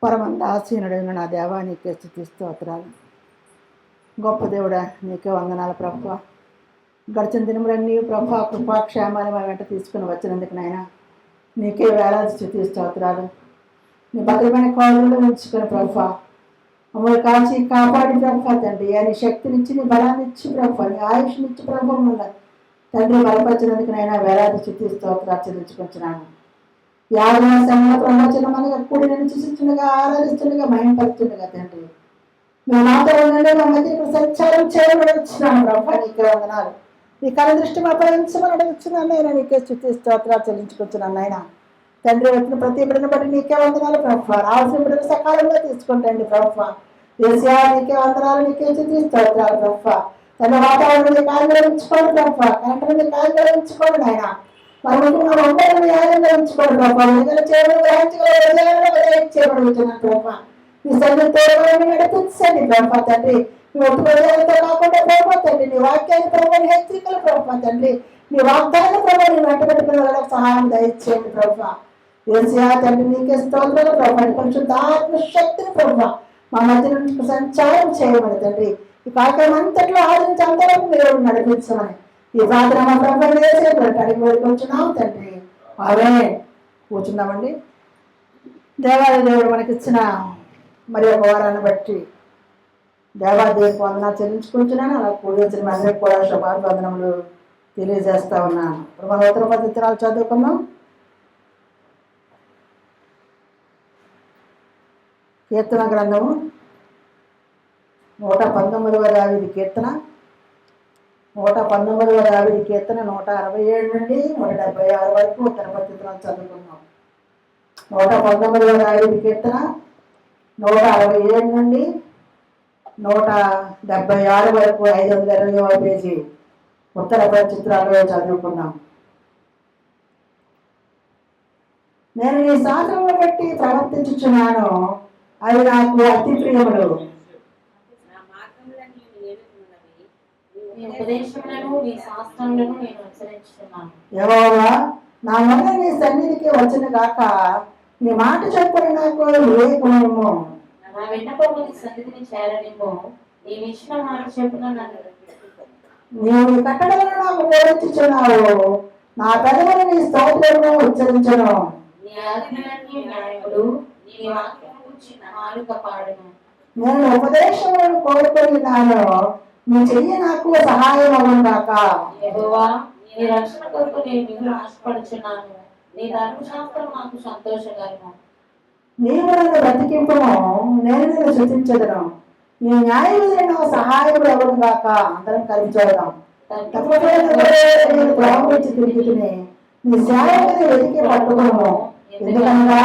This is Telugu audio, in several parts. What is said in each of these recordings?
పరమంద ఆసీనుడైన నా దేవా నీకే స్తుతి స్తోత్రాలు. గొప్ప దేవుడా నీకే వందనాలు ప్రభువా. గడిచిన దినములన్నీ ప్రభువా కృపాక్షేమాన్ని మా వెంట తీసుకుని వచ్చినందుకు నాయన నీకే వేలాది స్తుతి స్తోత్రాలు. నీ భద్రమైన కాళ్ళలో ఉంచుకుని ప్రభువా మమ్మల్ని కాచి కాపాడి ప్రభువా తండ్రి నీ శక్తినిచ్చి నీ బలాన్ని ఇచ్చి ప్రభువా నీ ఆయుష్నిచ్చి ప్రభావం వల్ల తండ్రి బలపరిచినందుకు నాయన వేలాది స్తుతి స్తోత్రాలు చెల్లించుకుంటున్నాను. యాగమాసంలో ప్రవచనములుగా కూడి నిలిచిస్తుండగా ఆరాధిస్తుండగా మహిమపరుస్తుండగా తండ్రి మేము మాతో ఉండండి. మా మధ్య సంచారం చేయమని వచ్చినాను ప్రభా నీకే వందనాలు. నీ కళ దృష్టి మా పరించమని అడుగుతున్నాను నాయన నీకే స్తుతి స్తోత్రాలు చెల్లించుకుంటున్నాను నాయన తండ్రి. వచ్చిన ప్రతి బిడ్డను బట్టి నీకే వందనాలు ప్రభా. రావాల్సిన బిడ్డలు సకాలంలో తీసుకుంటండి ప్రభా. దేశా నీకే వందనాలు నీకే స్తుతి స్తోత్రాలు ప్రభా. తన వాతావరణం కాలంలో ఉంచుకోండి ప్రభా. కరెంటు కాలంలో ఉంచుకోండి నాయన. మరి అందరినీ యాగంగా ఉంచుకోండి ప్రభా. చేయబడుతున్నాను ప్రభా. నీ సన్నిధిని నడిపించండి ప్రభా తండ్రి. నీ ఒప్పుకోలతో కాకుండా ప్రభా తండ్రి నీ వాక్యాన్ని ప్రభా నీ హెచ్చరికలు ప్రభా తండ్రి నీ వాగ్దానాన్ని ప్రభా నీ వెంట పెట్టుకునే వాళ్ళకి సహాయం దయచేయండి ప్రభా. ఏసీఆ తండ్రి నీకే స్తోత్రాలు ప్రభా. పరిశుద్ధాత్మ శక్తిని ప్రభా మా మధ్య నుంచి సంచారం చేయమని తండ్రి. ఈ కార్యక్రమం అంతట్లో ఆదరించి అంతవరకు మీరు నడిపించమని ఈ ప్రార్థన మా ప్రభు అడిగి వేడుకొచ్చున్నాం తండ్రి. అవే కూర్చున్నామండి. దేవాలయ దేవుడు మనకిచ్చిన మరి ఒక వారాన్ని బట్టి దేవాదేవికి వందనాలు చెల్లించుకుంటున్నాను. అలా కూడి వచ్చిన అందరికి కూడా శుభాభివందనములు తెలియజేస్తా ఉన్నాను. ఇప్పుడు మన ఉత్తర పద్ధతులు చదువుకున్నాం. కీర్తన గ్రంథము 119వ దావీదు కీర్తన 119వ దావీదు కీర్తన 167 నుండి 176 వరకు ఉత్తర పద్ధతులను చదువుకున్నాం. 119వ దావీదు కీర్తన 167 నుండి 176 వరకు 520వ పేజీ ఉత్తర చిత్రాల్లో చదువుకున్నాం. నేను ఈ శాస్త్రమును బట్టి ప్రవర్తించుచున్నాను, అవి నాకు అతి ప్రియములు. యెహోవా నా వల్ల నీ సన్నిధికి వచ్చిన గాక, నీ మాట చెప్పుని నాకు వివేకము. నీవు కట్టడలను నాకు బోధించుచున్నావు, నా పెదవులు నీ స్తోత్రమును ఉచ్చరించును. నేను ఉపదేశములను కోరుకున్నాను, నీ చెయ్యి నాకు సహాయం అవ్వను గాక. యెహోవా నీ రక్షణ కొరకు నేను మిగులు ఆశపడుచున్నాను, నీ ధర్మశాస్త్రం నాకు సంతోషకరము. నీవు నన్ను బ్రతికింపును, నేను నిన్ను స్తుతించెదను. నీ న్యాయ విధులను సహాయములు అవ్వను గాక. అందరం కలిసి చూడదాం. ప్రారంభించి తిరిగితిని, నీ సేవకుని వెతికి పట్టుకును. ఎందుకనగా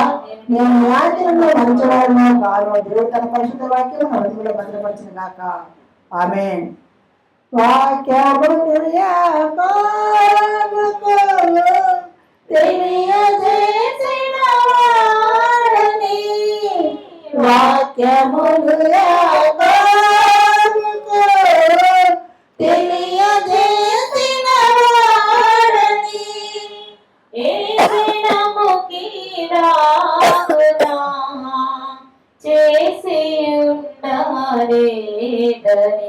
నేను న్యాయంలో మంచివాడును కాను. దేవుడు తన పరిశుద్ధ వాక్యం మన హృదయంలో భద్రపరిచిన గాక. ఆమేన్. వాక్యమును యాకోబుకు తెలియజేసిన వాడని, వాక్యమును యాకోబుకు తెలియజేసిన వాడని, చేసి ఉండలేదని,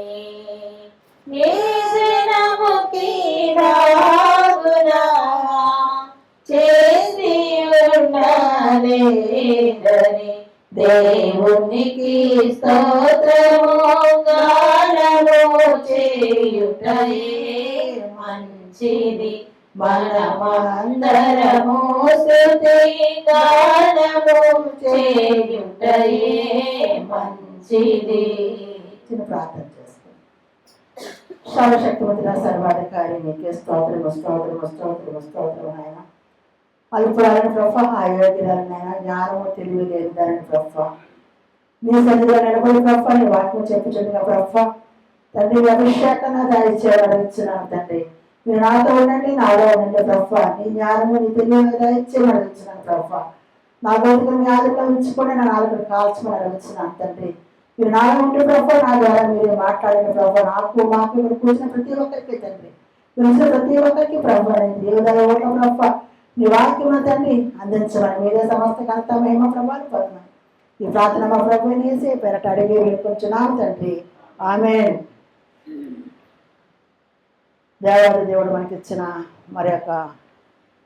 చేసి ఉండలేదని దేవునికి స్తోత్రము గానము చేయుటయే మంచిది. మనమందరము స్తుతి గానము చేయుటయే మంచిది. చిన్న ప్రార్థన చేస్తాం. సర్వశక్తిమంతుడా సర్వాధికారి నీకే స్తోత్రము స్తోత్రము స్తోత్రము స్తోత్రము నాయన. అల్పురాలను ప్రభా, అయోగ్యురాలను నాయన, జ్ఞానము తెలివి లేని దానిని ప్రభా నీ సన్నిధిలో నిలబడి ప్రభా నీ వాక్యం చెప్పుచుండగా ప్రభా తండ్రి అభిషేకంగా దాయిచ్చేవాడిస్తున్నాను తండ్రి. మీరు నాతో ఉండండి, నాలో ఉండండి ప్రభా. నీ జ్ఞానము నీ తెలివిగా దాయిచ్చేవాడు అడుగుతున్నాను ప్రభా. నా గోతుకు మీ ఆదులో ఉంచుకొని నా నాలుగుని కాల్చమని అడుగుతున్నాను తండ్రి. మీరు నాలో ఉంటే ప్రభా నా ద్వారా మీరు మాట్లాడిన ప్రభా నాకు మాకు ఇక్కడ కూర్చున్న ప్రతి ఒక్కరికి తండ్రి, పిలిచిన ప్రతి ఒక్కరికి ప్రభా నేను దేవుదల ఓట ప్రభా నీ వాక్యం తండ్రి అందించమని మీరే సమస్త కనత మహిమ ప్రభావం పొందమని ఈ ప్రార్థన మా ప్రభు యేసే పేరట అడిగి వేడుకొంచున్నాం తండ్రి, ఆమేన్. దేవాది దేవుడు మనకి ఇచ్చిన మరి యొక్క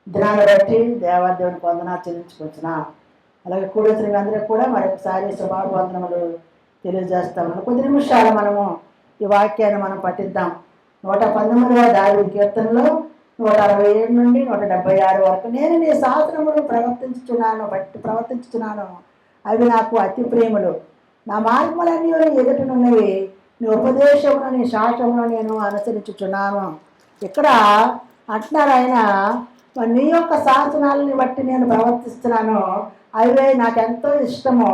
దినాన్ని బట్టి దేవాది దేవుడికి వందనాలు చెల్లించుకుంటున్నాం. అలాగే కూడొచ్చిన మీ అందరికీ కూడా మరొకసారి శుభాభివందనములు తెలియజేస్తాం. కొద్ది నిమిషాలు మనము ఈ వాక్యాన్ని మనం పఠిద్దాం. 119వ దావీదు కీర్తనలో 167 నుండి 176 వరకు, నేను నీ శాసనములు ప్రవర్తించుచున్నాను, అవి నాకు అతి ప్రేమలు. నా మార్గములన్నీ ఎదుటనున్నవి, నీ ఉపదేశమును నీ శాసనమును నేను అనుసరించుచున్నాను. ఇక్కడ అంటున్నారు ఆయన, నీ యొక్క శాసనాలని బట్టి నేను ప్రవర్తిస్తున్నాను, అవే నాకెంతో ఇష్టము.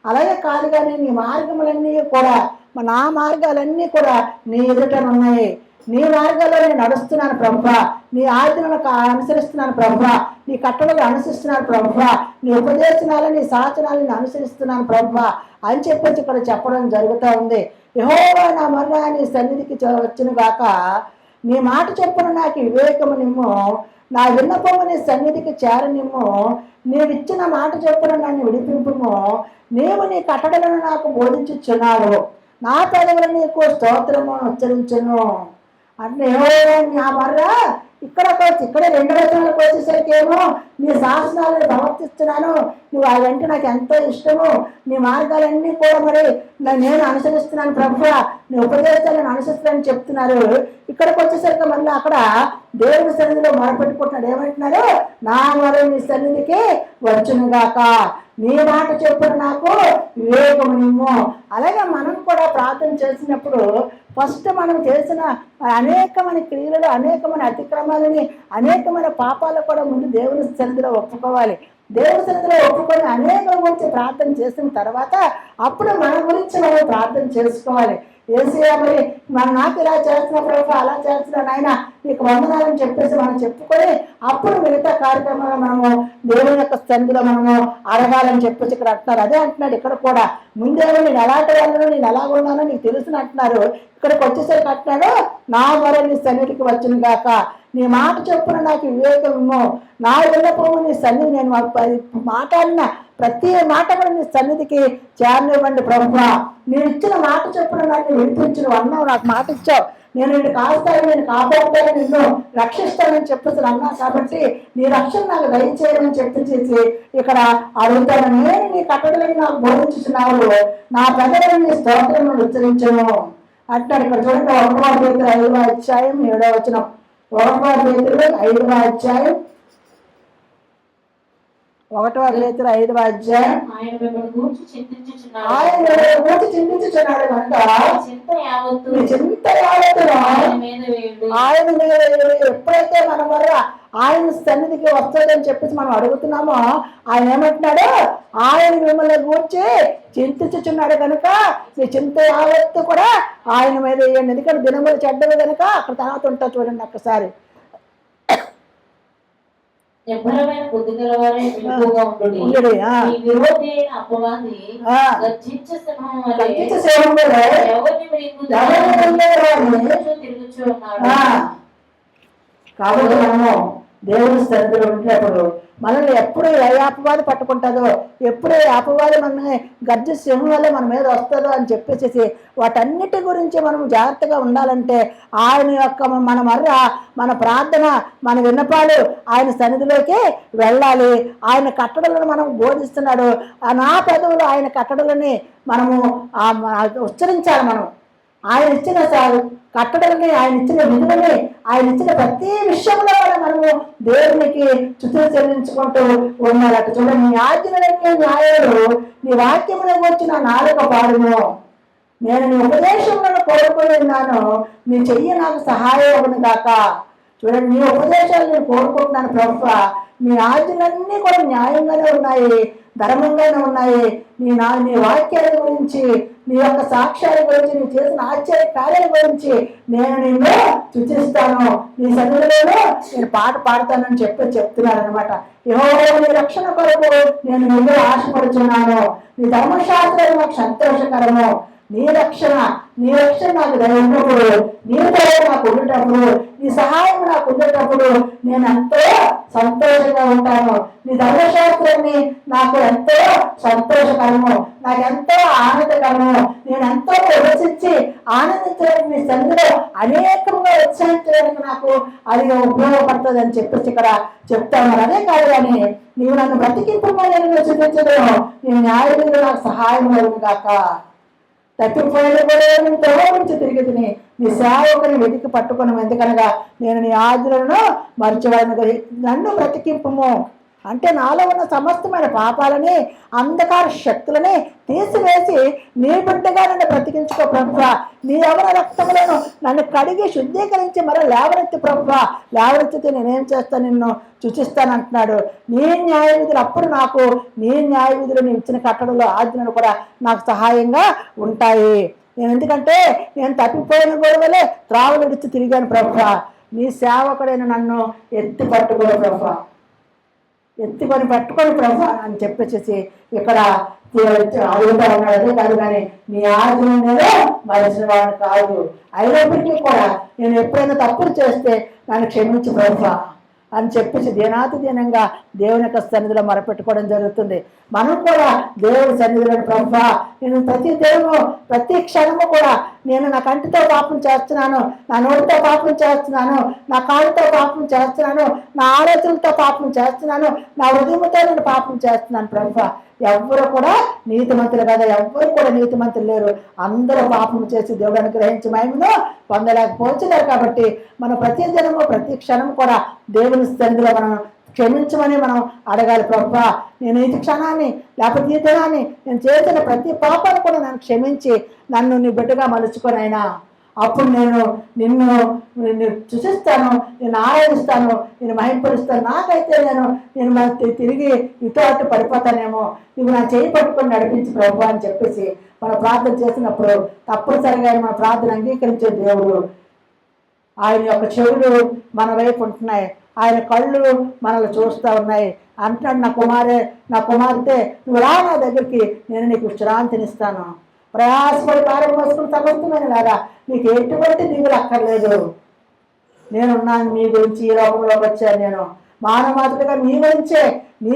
అలాగే కాదు కానీ నీ మార్గములన్నీ కూడా, నా మార్గాలన్నీ కూడా నీ ఎదుటనున్నాయి. నీ మార్గాల్లో నేను నడుస్తున్నాను ప్రభువా, నీ ఆజ్ఞలను అనుసరిస్తున్నాను ప్రభువా, నీ కట్టడలు అనుసరిస్తున్నాను ప్రభువా, నీ ఉపదేశనాలు నీ శాసనాలను అనుసరిస్తున్నాను ప్రభువా అని చెప్పేసి ఇక్కడ చెప్పడం జరుగుతూ ఉంది. యెహోవా నా మొర్ర నీ సన్నిధికి వచ్చును గాక, నీ మాట చెప్పున నాకు వివేకము నిమ్ము, నా విన్నపము నీ సన్నిధికి చేరనిమ్ము, నీవిచ్చిన మాట చెప్పున నన్ను విడిపింపుము, నీవు నీ కట్టడలను నాకు బోధించుచున్నావు, నా పెదవులు నీకు స్తోత్రము ఉచ్చరించును అంటే నా మర్ర ఇక్కడ 2 వచనాలకు వచ్చేసరికి ఏమో నీ శాసనాలను ప్రవర్తిస్తున్నాను, నువ్వు అవంటే నాకు ఎంతో ఇష్టము, నీ మార్గాలన్నీ కూడా మరి నేను అనుసరిస్తున్నాను ప్రభువా, నీ ఉపదేశాలను అనుసరిస్తున్నానని చెప్తున్నారు. ఇక్కడికి వచ్చేసరికి మళ్ళీ అక్కడ దేవుని సన్నిధిలో మొరపెట్టుకుంటున్నాడు. ఏమంటున్నారు? నా మొర నీ సన్నిధికి వచ్చునుగాక, నీ మాట చెప్పున నాకు వివేకము నిమ్ము. అలాగే మనం కూడా ప్రార్థన చేసినప్పుడు ఫస్ట్ మనం చేసిన అనేకమైన క్రియలు, అనేకమైన అతిక్రమాలని, అనేకమైన పాపాలు కూడా ముందు దేవుని సన్నిధిలో ఒప్పుకోవాలి. దేవుని సన్నిధిలో ఒప్పుకొని అనేకల గురించి ప్రార్థన చేసిన తర్వాత అప్పుడు మన గురించి మనం ప్రార్థన చేసుకోవాలి. ఏసయ్యా మరి నాకు ఇలా చేస్తున్నప్పుడు అలా చేస్తున్నాను ఆయన నీకు వందనాలని చెప్పేసి మనం చెప్పుకొని అప్పుడు మిగతా కార్యక్రమాలు మనము దేవుని యొక్క సన్నిధిలో మనము అడగాలని చెప్పేసి ఇక్కడ అంటున్నారు. అదే అంటున్నాడు ఇక్కడ కూడా, ముందేమో నేను ఎలాంటి వాళ్ళను నేను ఎలా ఉన్నానో నీకు తెలుసుని అంటున్నారు. ఇక్కడికి వచ్చేసరికి అంటున్నాడు, నా మొర నీ సన్నిధికి వచ్చును గాక, నీ మాట చెప్పున నాకు వివేకము, నా విన్నపము నీ సన్నిధి, నేను మాట్లాడిన ప్రతి మాట కూడా నీ సన్నిధికి చేరనివ్వండి ప్రభువా, నేను ఇచ్చిన మాట చెప్పున నన్ను విడిపించు అన్నావు, నాకు మాట ఇచ్చావు, నేను నిన్ను కాస్తాను, నేను కాపాడుతాను, నిన్ను రక్షిస్తానని చెప్పేసి అన్నావు, కాబట్టి నీ రక్షణ నాకు దయచేయమని చెప్పేసి ఇక్కడ అడుగుతాను. నేను నీ కట్టడలను నాకు బోధించుచున్నావు, నా పెదవులను నీ స్తోత్రమును ఉచ్చరించును అంటాడు. ఇక్కడ చూడండి 1 పేతురు 5వ అధ్యాయం 7వ వచనం. 1 పేతురు 5వ అధ్యాయం 1 పేతురు 5వ అధ్యాయం. ఆయన మిమ్మల్ని గూర్చి చింతించుచున్నాడు కనుక చింత ఆయన మీద వేయుడు. ఎప్పుడైతే మన వల్ల ఆయన సన్నిధికి వస్తుందని చెప్పేసి మనం అడుగుతున్నామో ఆయన ఏమంటున్నాడు? ఆయన మిమ్మల్ని గూర్చి చింతించుచున్నాడు కనుక మీ చింత యావత్తు కూడా ఆయన మీద వేయండి. ఎందుకంటే దినములు చెడ్డలు కనుక అక్కడ తర్వాత ఉంటా చూడండి ఒక్కసారి. ఎవ్వరమైన బుద్ధి గలవారే మెలకువగా ఉండుడి. ఈ విరోధి అయిన అపవాది గర్జించే సింహం వలె ఎవరిని తిరుగుచూ ఉన్నాడు. కాబట్టి మనము దేవుని సన్నిధిలో ఉండేటప్పుడు మనల్ని ఎప్పుడు ఏ అపవాది పట్టుకుంటుందో, ఎప్పుడు ఏ అపవాది మనల్ని గర్జి సింహం వల్ల మన మీద వస్తుందో అని చెప్పేసి వాటన్నిటి గురించి మనం జాగ్రత్తగా ఉండాలంటే ఆయన యొక్క మన మర్ర, మన ప్రార్థన, మన విన్నపాలు ఆయన సన్నిధిలోకి వెళ్ళాలి. ఆయన కట్టడలను మనం బోధిస్తున్నాడు, నా పెదవులు ఆయన కట్టడలని మనము ఉచ్చరించాలి. మనం ఆయన ఇచ్చిన కట్టడలని, ఆయన ఇచ్చిన విధులని, ఆయన ఇచ్చిన ప్రతి విషయంలో కూడా మనము దేవునికి స్తుతులు చెల్లించుకుంటూ ఉన్నారు. అటు చూడండి, నీ ఆజ్ఞలన్నీ న్యాయాలు, నీ వాక్యమును గురించి నా నాలుక పాడును, నేను నీ ఉపదేశములను కోరుకొని ఉన్నాను, నీ చెయ్యి నాకు సహాయం గాక. చూడండి, నీ ఉపదేశాలు నేను కోరుకుంటున్నాను ప్రభువా, నీ ఆజ్ఞలన్నీ కూడా న్యాయంగానే ఉన్నాయి, ధర్మంగానే ఉన్నాయి. నీ వాక్యాల గురించి, నీ యొక్క సాక్ష్యాల గురించి, నీ చేసిన ఆశ్చర్య కార్యాల గురించి నేను నిన్ను స్తుతిస్తాను, నీ సన్నిధిలో నేను పాట పాడతానని చెప్తున్నాను అనమాట. యెహోవా నీ రక్షణ కొరకు నేను నిన్ను ఆశపడుచున్నాను, నీ ధర్మశాస్త్రం నాకు సంతోషకరము, నీ రక్షణ నాకు ఉన్నప్పుడు, నీ దయ నాకు ఉండేటప్పుడు, నీ సహాయం నాకు ఉండేటప్పుడు నేను ఎంతో సంతోషంగా ఉంటాను. నీ ధర్మశాస్త్రాన్ని నాకు ఎంతో సంతోషకరము, నాకు ఎంతో ఆనందకరము. నేను ఎంతో ప్రదర్శించి ఆనందించడానికి నీ సన్నిధిలో అనేకంగా ఉత్సాహించడానికి నాకు అది ఉపయోగపడుతుంది అని చెప్పేసి ఇక్కడ చెప్తాను. అదే కాదు కానీ నీవు నన్ను బ్రతికింపమని నేను చూపించడం, నీ న్యాయవిధులు నాకు సహాయం కలుగు గాక. తప్పిపోయిన కూడా నేను త్రోవ నుంచి తిరిగి తిని నీ సేవకుని వెతికి పట్టుకున్నాము. ఎందుకనగా నేను నీ ఆజ్ఞలను మరచివాడిని. నన్ను బ్రతికింపుము అంటే నాలో ఉన్న సమస్తమైన పాపాలని, అంధకార శక్తులని తీసివేసి నీ బిడ్డగా నన్ను బ్రతికించుకో ప్రభువా. నీ యవన రక్తములను నన్ను కడిగి శుద్ధీకరించి మరో లేవనెత్తి ప్రభువా. లేవనెత్తితే నేనేం చేస్తాను, నిన్ను సూచిస్తానంటున్నాడు. నీ న్యాయ విధులు అప్పుడు నాకు నీ న్యాయ విధులు నీ ఇచ్చిన కట్టడంలో ఆజ్ఞలు కూడా నాకు సహాయంగా ఉంటాయి. నేను ఎందుకంటే నేను తప్పిపోయిన గొడవలే త్రావులు విడిచి తిరిగాను ప్రభువా. నీ సేవకుడైన నన్ను ఎత్తి పట్టుకో ప్రభువా, ఎత్తుకొని పట్టుకొని ప్రభు అని చెప్పేసి ఇక్కడ అడుగుతా ఉన్నాడు. అదే కాదు కానీ నీ ఆజ్ఞను నేను మరచిన వాడిని కాదు. అయినప్పటికీ కూడా నేను ఎప్పుడైనా తప్పులు చేస్తే నన్ను క్షమించి ప్రభు అని చెప్పేసి దీనంగా దేవుని యొక్క సన్నిధిలో మొరపెట్టుకోవడం జరుగుతుంది. మనం కూడా దేవుని సన్నిధిలో ప్రభు నేను ప్రతి దినము ప్రతి క్షణము కూడా నేను నా కంటితో పాపం చేస్తున్నాను, నా నోటితో పాపం చేస్తున్నాను, నా కాళ్ళతో పాపం చేస్తున్నాను, నా ఆలోచనలతో పాపం చేస్తున్నాను, నా హృదయంతో నేను పాపం చేస్తున్నాను ప్రభు. ఎవ్వరు కూడా నీతిమంతులు కదా, ఎవ్వరు కూడా నీతిమంతులు లేరు. అందరూ పాపం చేసి దేవుడు అనుగ్రహించి మహిమను పొందలేకపోతున్నారు. కాబట్టి మనం ప్రతి దినము ప్రతి క్షణం కూడా దేవుని సన్నిధిలో మనం క్షమించమని మనం అడగాలి ప్రభా. నేను ఈ క్షణాన్ని లేకపోతే ఈ దినాన్ని నేను చేసిన ప్రతి పాపాన్ని కూడా నన్ను క్షమించి నన్ను నీ బిడ్డగా మలుచుకొని అయినా అప్పుడు నేను నిన్ను సూచిస్తాను, నేను ఆరాధిస్తాను, నేను మహింపరుస్తాను. నాకైతే నేను తిరిగి ఇటు అటు పడిపోతానేమో, నువ్వు నా చేయి పట్టుకొని నడిపించి ప్రభు అని చెప్పేసి మనం ప్రార్థన చేసినప్పుడు తప్పనిసరిగా మన ప్రార్థన అంగీకరించే దేవుడు. ఆయన యొక్క చెవులు మన వైపు ఉంటున్నాయి, ఆయన కళ్ళు మనల్ని చూస్తూ ఉన్నాయి. అంటున్నాడు, నా కుమార్తె నువ్వు రా నా దగ్గరికి, నేను నీకు విశ్రాంతినిస్తాను. ప్రయాసపడి భారం మోసుకుని సమస్తమైన లాగా నీకు ఎటువంటి దిగులు అక్కర్లేదు. నేనున్నాను మీ గురించి, ఈ లోకంలోకి వచ్చాను. నేను మానవాతగా నీ గురించే నీ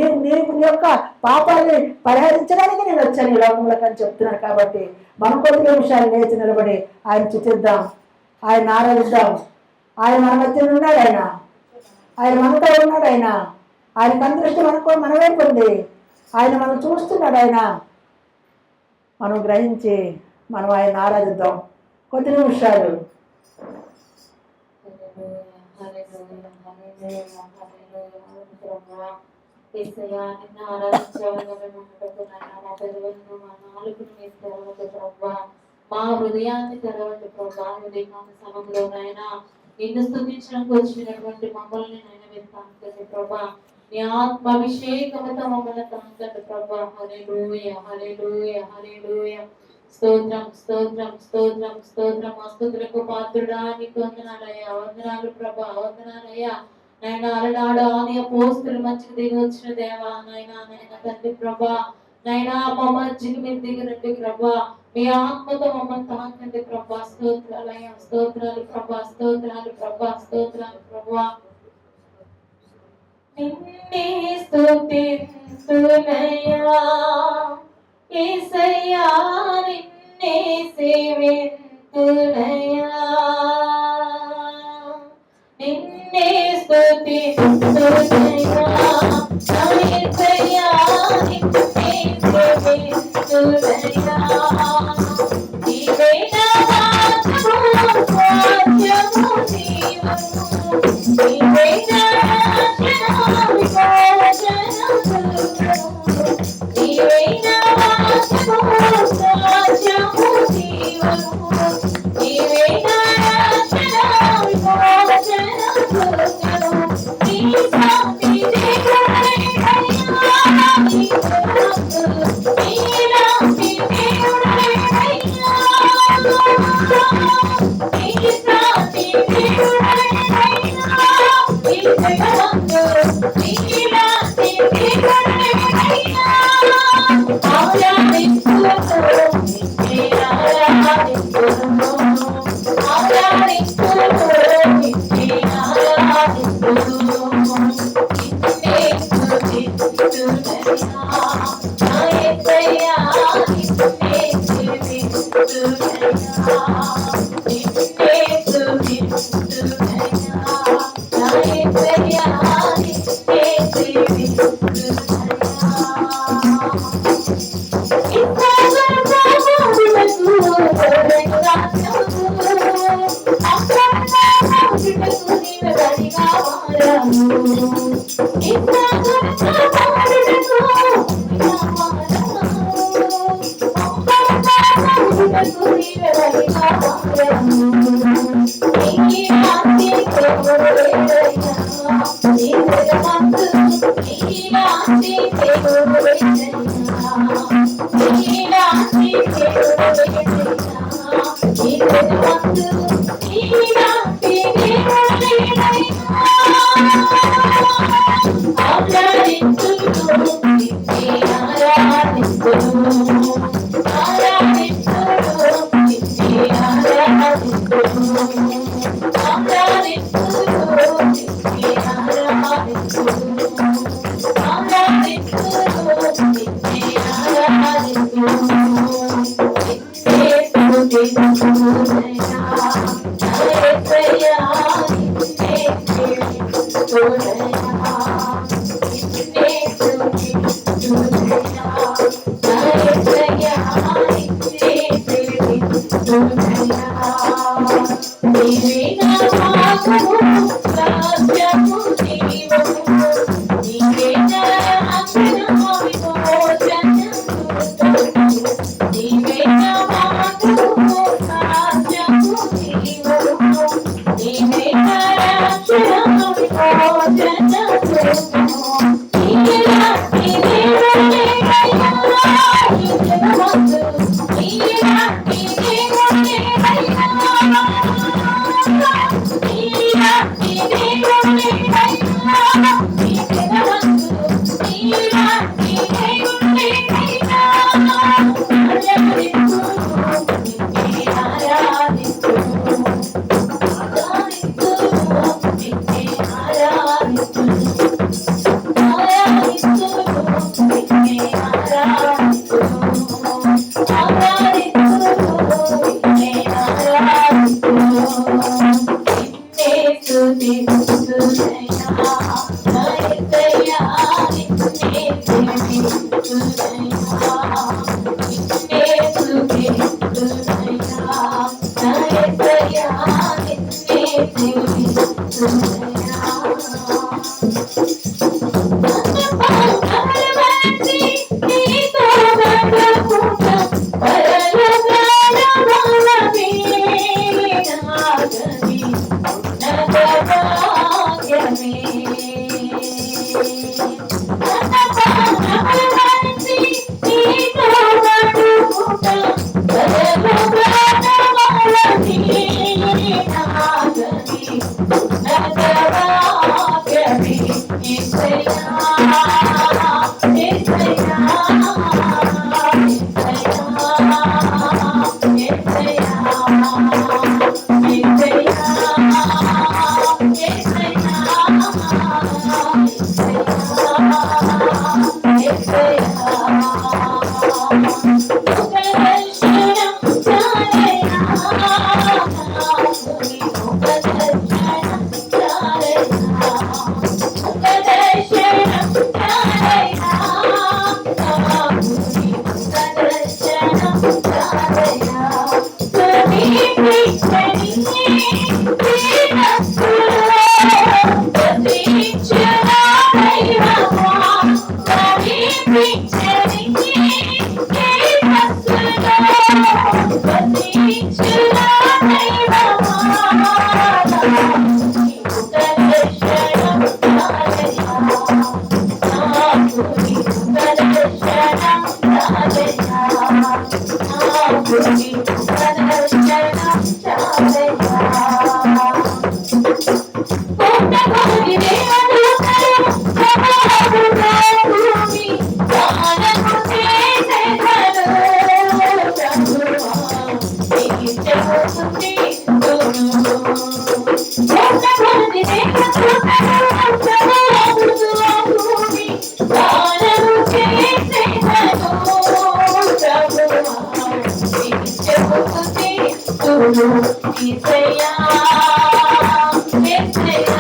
యొక్క పాపాన్ని పరిహరించడానికి నేను వచ్చాను ఈ లోకంలోకి అని చెప్తున్నాను. కాబట్టి మన కొద్ది నిమిషాలు లేచి నిలబడి ఆయన చుతిద్దాం, ఆయన ఆరాధిద్దాం. ఆయన మన మధ్యలో ఉన్నాడు, ఆయన మనతో ఉన్నాడు. ఆయన కందృష్టి మన వైపు ఉంది. ఆయన మనం చూస్తున్నాడు. మనం గ్రహించి మనం ఆయన ఆరాధిద్దాం కొద్ది నిమిషాలు. మా హృదయాన్ని తెరవండి ప్రభా. సమయంలోనైనా నిన్ను స్తుతించడానికి వచ్చినటువంటి మమ్మల్ని నైనా మీరు తాకండి ప్రభా. నీ ఆత్మాభిషేకముతో మమ్మల్ని తాకండి ప్రభా. హల్లెలూయా హల్లెలూయా హల్లెలూయా. స్తోత్రం స్తోత్రం స్తోత్రం స్తోత్రం. స్తుతులకు పాత్రుడా నీకు వందనాలయ్యా, వందనాలు ప్రభా, వందనాలయ్యా. నైనా అలనాడు ఆని అపోస్తులు మంచిగా దిగి వచ్చిన దేవా నైనా తండ్రి ప్రభా. నైనా మా మధ్యకి మీరు దిగిరండి ప్రభా. మీ ఆత్మతో మమ్మల్ని తాకండి ప్రభా. స్తోత్రాలయ్యా, స్తోత్రాలు ప్రభా, స్తోత్రాలు ప్రభా, స్తోత్రాలు ప్రభా. నిన్నే స్తుతింతునయ్యా యేసయ్యా, నిన్నే సేవింతునయ్యా, నిన్నే స్తుతింతునయ్యా యేసయ్యా, నిన్నే సేవింతునయ్యా. నీవే నా ఆత్మము స్వాస్థ్యము జీవము, నీవే నా నీతో యేసయ్యా యేసయ్యా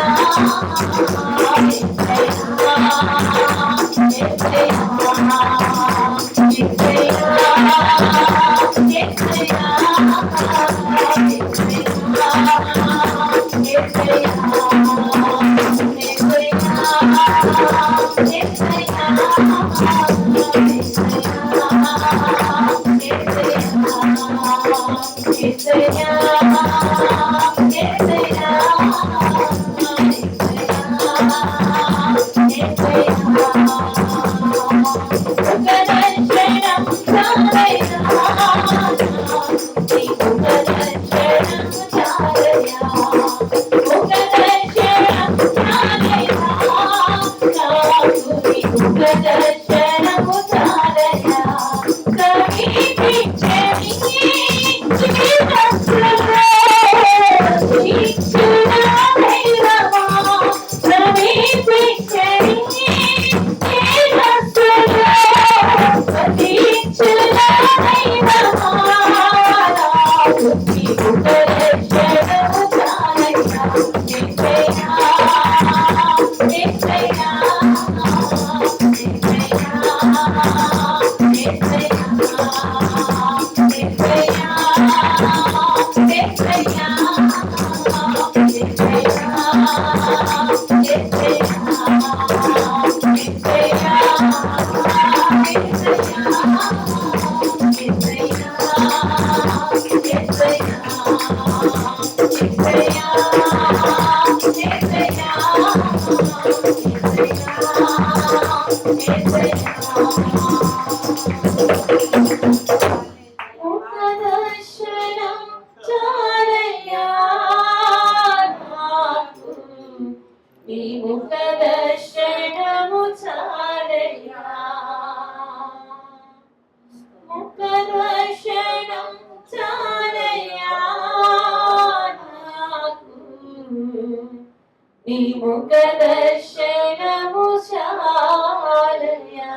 నీ ముఖ దర్శనము చాలయా.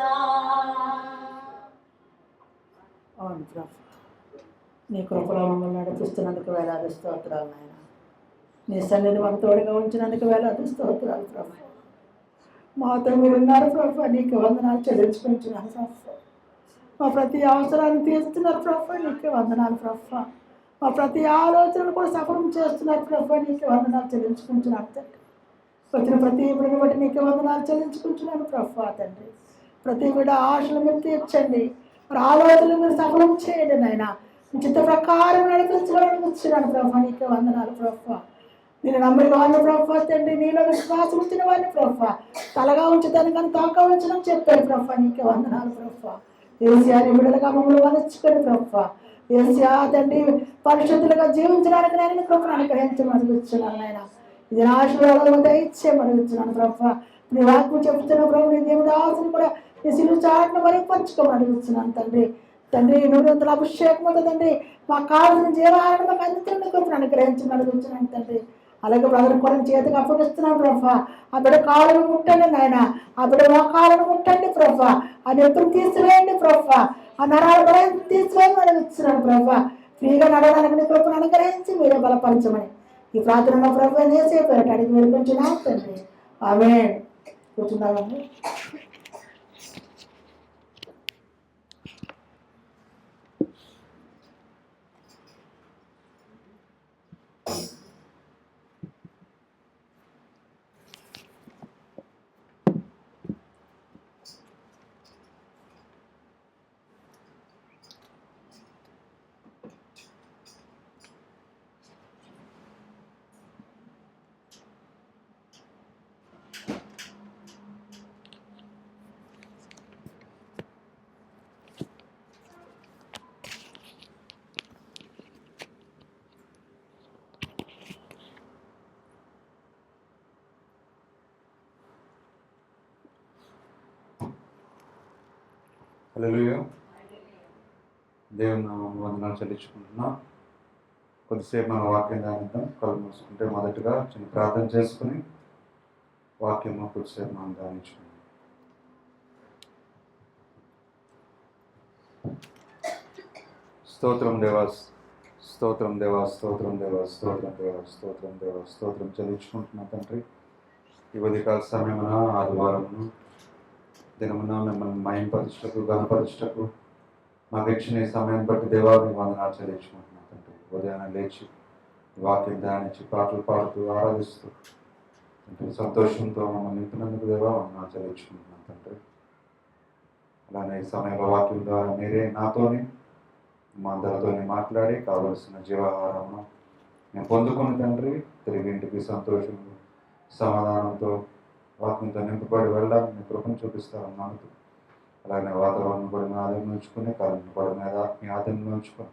అవును ప్రభు, నీ కృపలో మమ్మల్ని నడిపిస్తున్నందుకు వేలాది స్తోత్రాలు నాయన. నీ సన్నిధి మాకు తోడుగా ఉంచినందుకు వేలాది స్తోత్రాలు ప్రభు. మాతో మీరు ఉన్నారు ప్రభు, నీకు వందనాలు చెల్లించుకుంటున్నాను ప్రభు. మా ప్రతి అవసరాన్ని తీస్తున్నారు ప్రభు, నీకు వందనాలు ప్రభు. మా ప్రతి ఆలోచనలు కూడా సఫలం చేస్తున్నారు ప్రభు, నీకు వందనాలు చెల్లించుకుంటున్నాను తండ్రి. వచ్చిన ప్రతి బిడ్డని బట్టి నీకు వందనాలు చెల్లించుకుంటున్నాను ప్రభు తండ్రి. ప్రతి బిడ్డ ఆశలు మీరు తీర్చండి, మరి ఆలోచనలు మీరు సఫలం చేయండి నాయన. మీ చిత్త ప్రకారం నడిపించడానికి వచ్చినాను ప్రభు, నీకు వందనాలు ప్రభు. నేను నమ్మిన వాడిని ప్రభు తండ్రి, నీలో విశ్వాసం ఉంచిన వాడిని ప్రభు. తలగా ఉంచుతాను కానీ తోక ఉంచడం చెప్పాడు ప్రభు, నీకు వందనాలు ప్రభు. ఏసియాని బిడ్డలుగా మమ్మల్ని వనర్చుకొని ప్రభు, ఏసియా తండ్రి పరిశుద్ధులుగా జీవించడానికి నేను కృపను అనుగ్రహించమని వచ్చున్నాను నాయన. ఇది నా ఆశీర్వాదాలు దయచేయమని వచ్చున్నాను ప్రభు. నీ వాక్యం చెప్తున్న ప్రభు, నీ దేవుడు ఆశను కూడా నీ సిలువ చాటును మరింపరచుకోమని వచ్చున్నాను తండ్రి. తండ్రి 100 అభిషేకం తండ్రి మా కావాల్సిన జీవాలను మాకు అందుతున్న కృపను అనుగ్రహించమని వచ్చున్నాను తండ్రి. అలాగే బ్రదర్ కూడా చేతికి అప్పగిస్తున్నాను ప్రభు. ఆ బిడ్డ కాళ్ళను ముట్టండి నాయన, ఆ బిడ్డ మోకాలను ముట్టండి ప్రభు. ఆ నెప్పులు తీసివేయండి ప్రభు, ఆ నరాల బలం తీసివేయమని వచ్చినాను ప్రభు. ఫ్రీగా నడవడానికి నీ కృపను అనుగ్రహించి మీరే బలపరచమని ఈ ప్రార్థన ప్రభు నేసేపు అడిగి మీరు కొంచెం తండ్రి. ఆమేన్. కూర్చున్నామండి. హల్లెలూయా. దేవుని నామమున వందనాలు చెల్లించుకుంటున్నాం. కొద్దిసేపు మన వాక్యం ధ్యానిద్దాం. కళ్ళు మూసుకుంటే మొదటగా చిన్న ప్రార్థన చేసుకుని వాక్యము కొద్దిసేపు మనం ధ్యానించుకుందాం. స్తోత్రం దేవా, స్తోత్రం దేవా, స్తోత్రం దేవా, స్తోత్రం దేవా, స్తోత్రం దేవా, స్తోత్రం చెల్లించుకుంటున్నా తండ్రి. ఈ ఉదయకాల సమయమున ఆదివారమును దినమున మిమ్మల్ని మయంపరచుటకు గణపరచుటకు మాకు ఇచ్చిన ఈ సమయం బట్టి దేవా మీ వందనాలు చెల్లించుకుంటున్నా తండ్రి. ఉదయాన్నే లేచి వాక్యం ధ్యానించి పాటలు పాడుతూ ఆరాధిస్తూ తండ్రి సంతోషంతో మమ్మల్ని నింపినందుకు దేవా వందనాలు చెల్లించుకుంటున్నాను తండ్రి. అలానే ఈ సమయంలో వాక్యం ద్వారా మీరే నాతోని మా అందరితోని మాట్లాడి కావలసిన జీవాహారమును నేను పొందుకుని తండ్రి తిరిగి ఇంటికి సంతోషం సమాధానంతో వాక్యంతో నింపబడి వెళ్ళడానికి మీ కృపను చూపిస్తాను మనకు. అలాగే వాతావరణం కూడా మీ ఆధీనంలో ఉంచుకుని కాలం కూడా మీ ఆధీనంలో ఉంచుకొని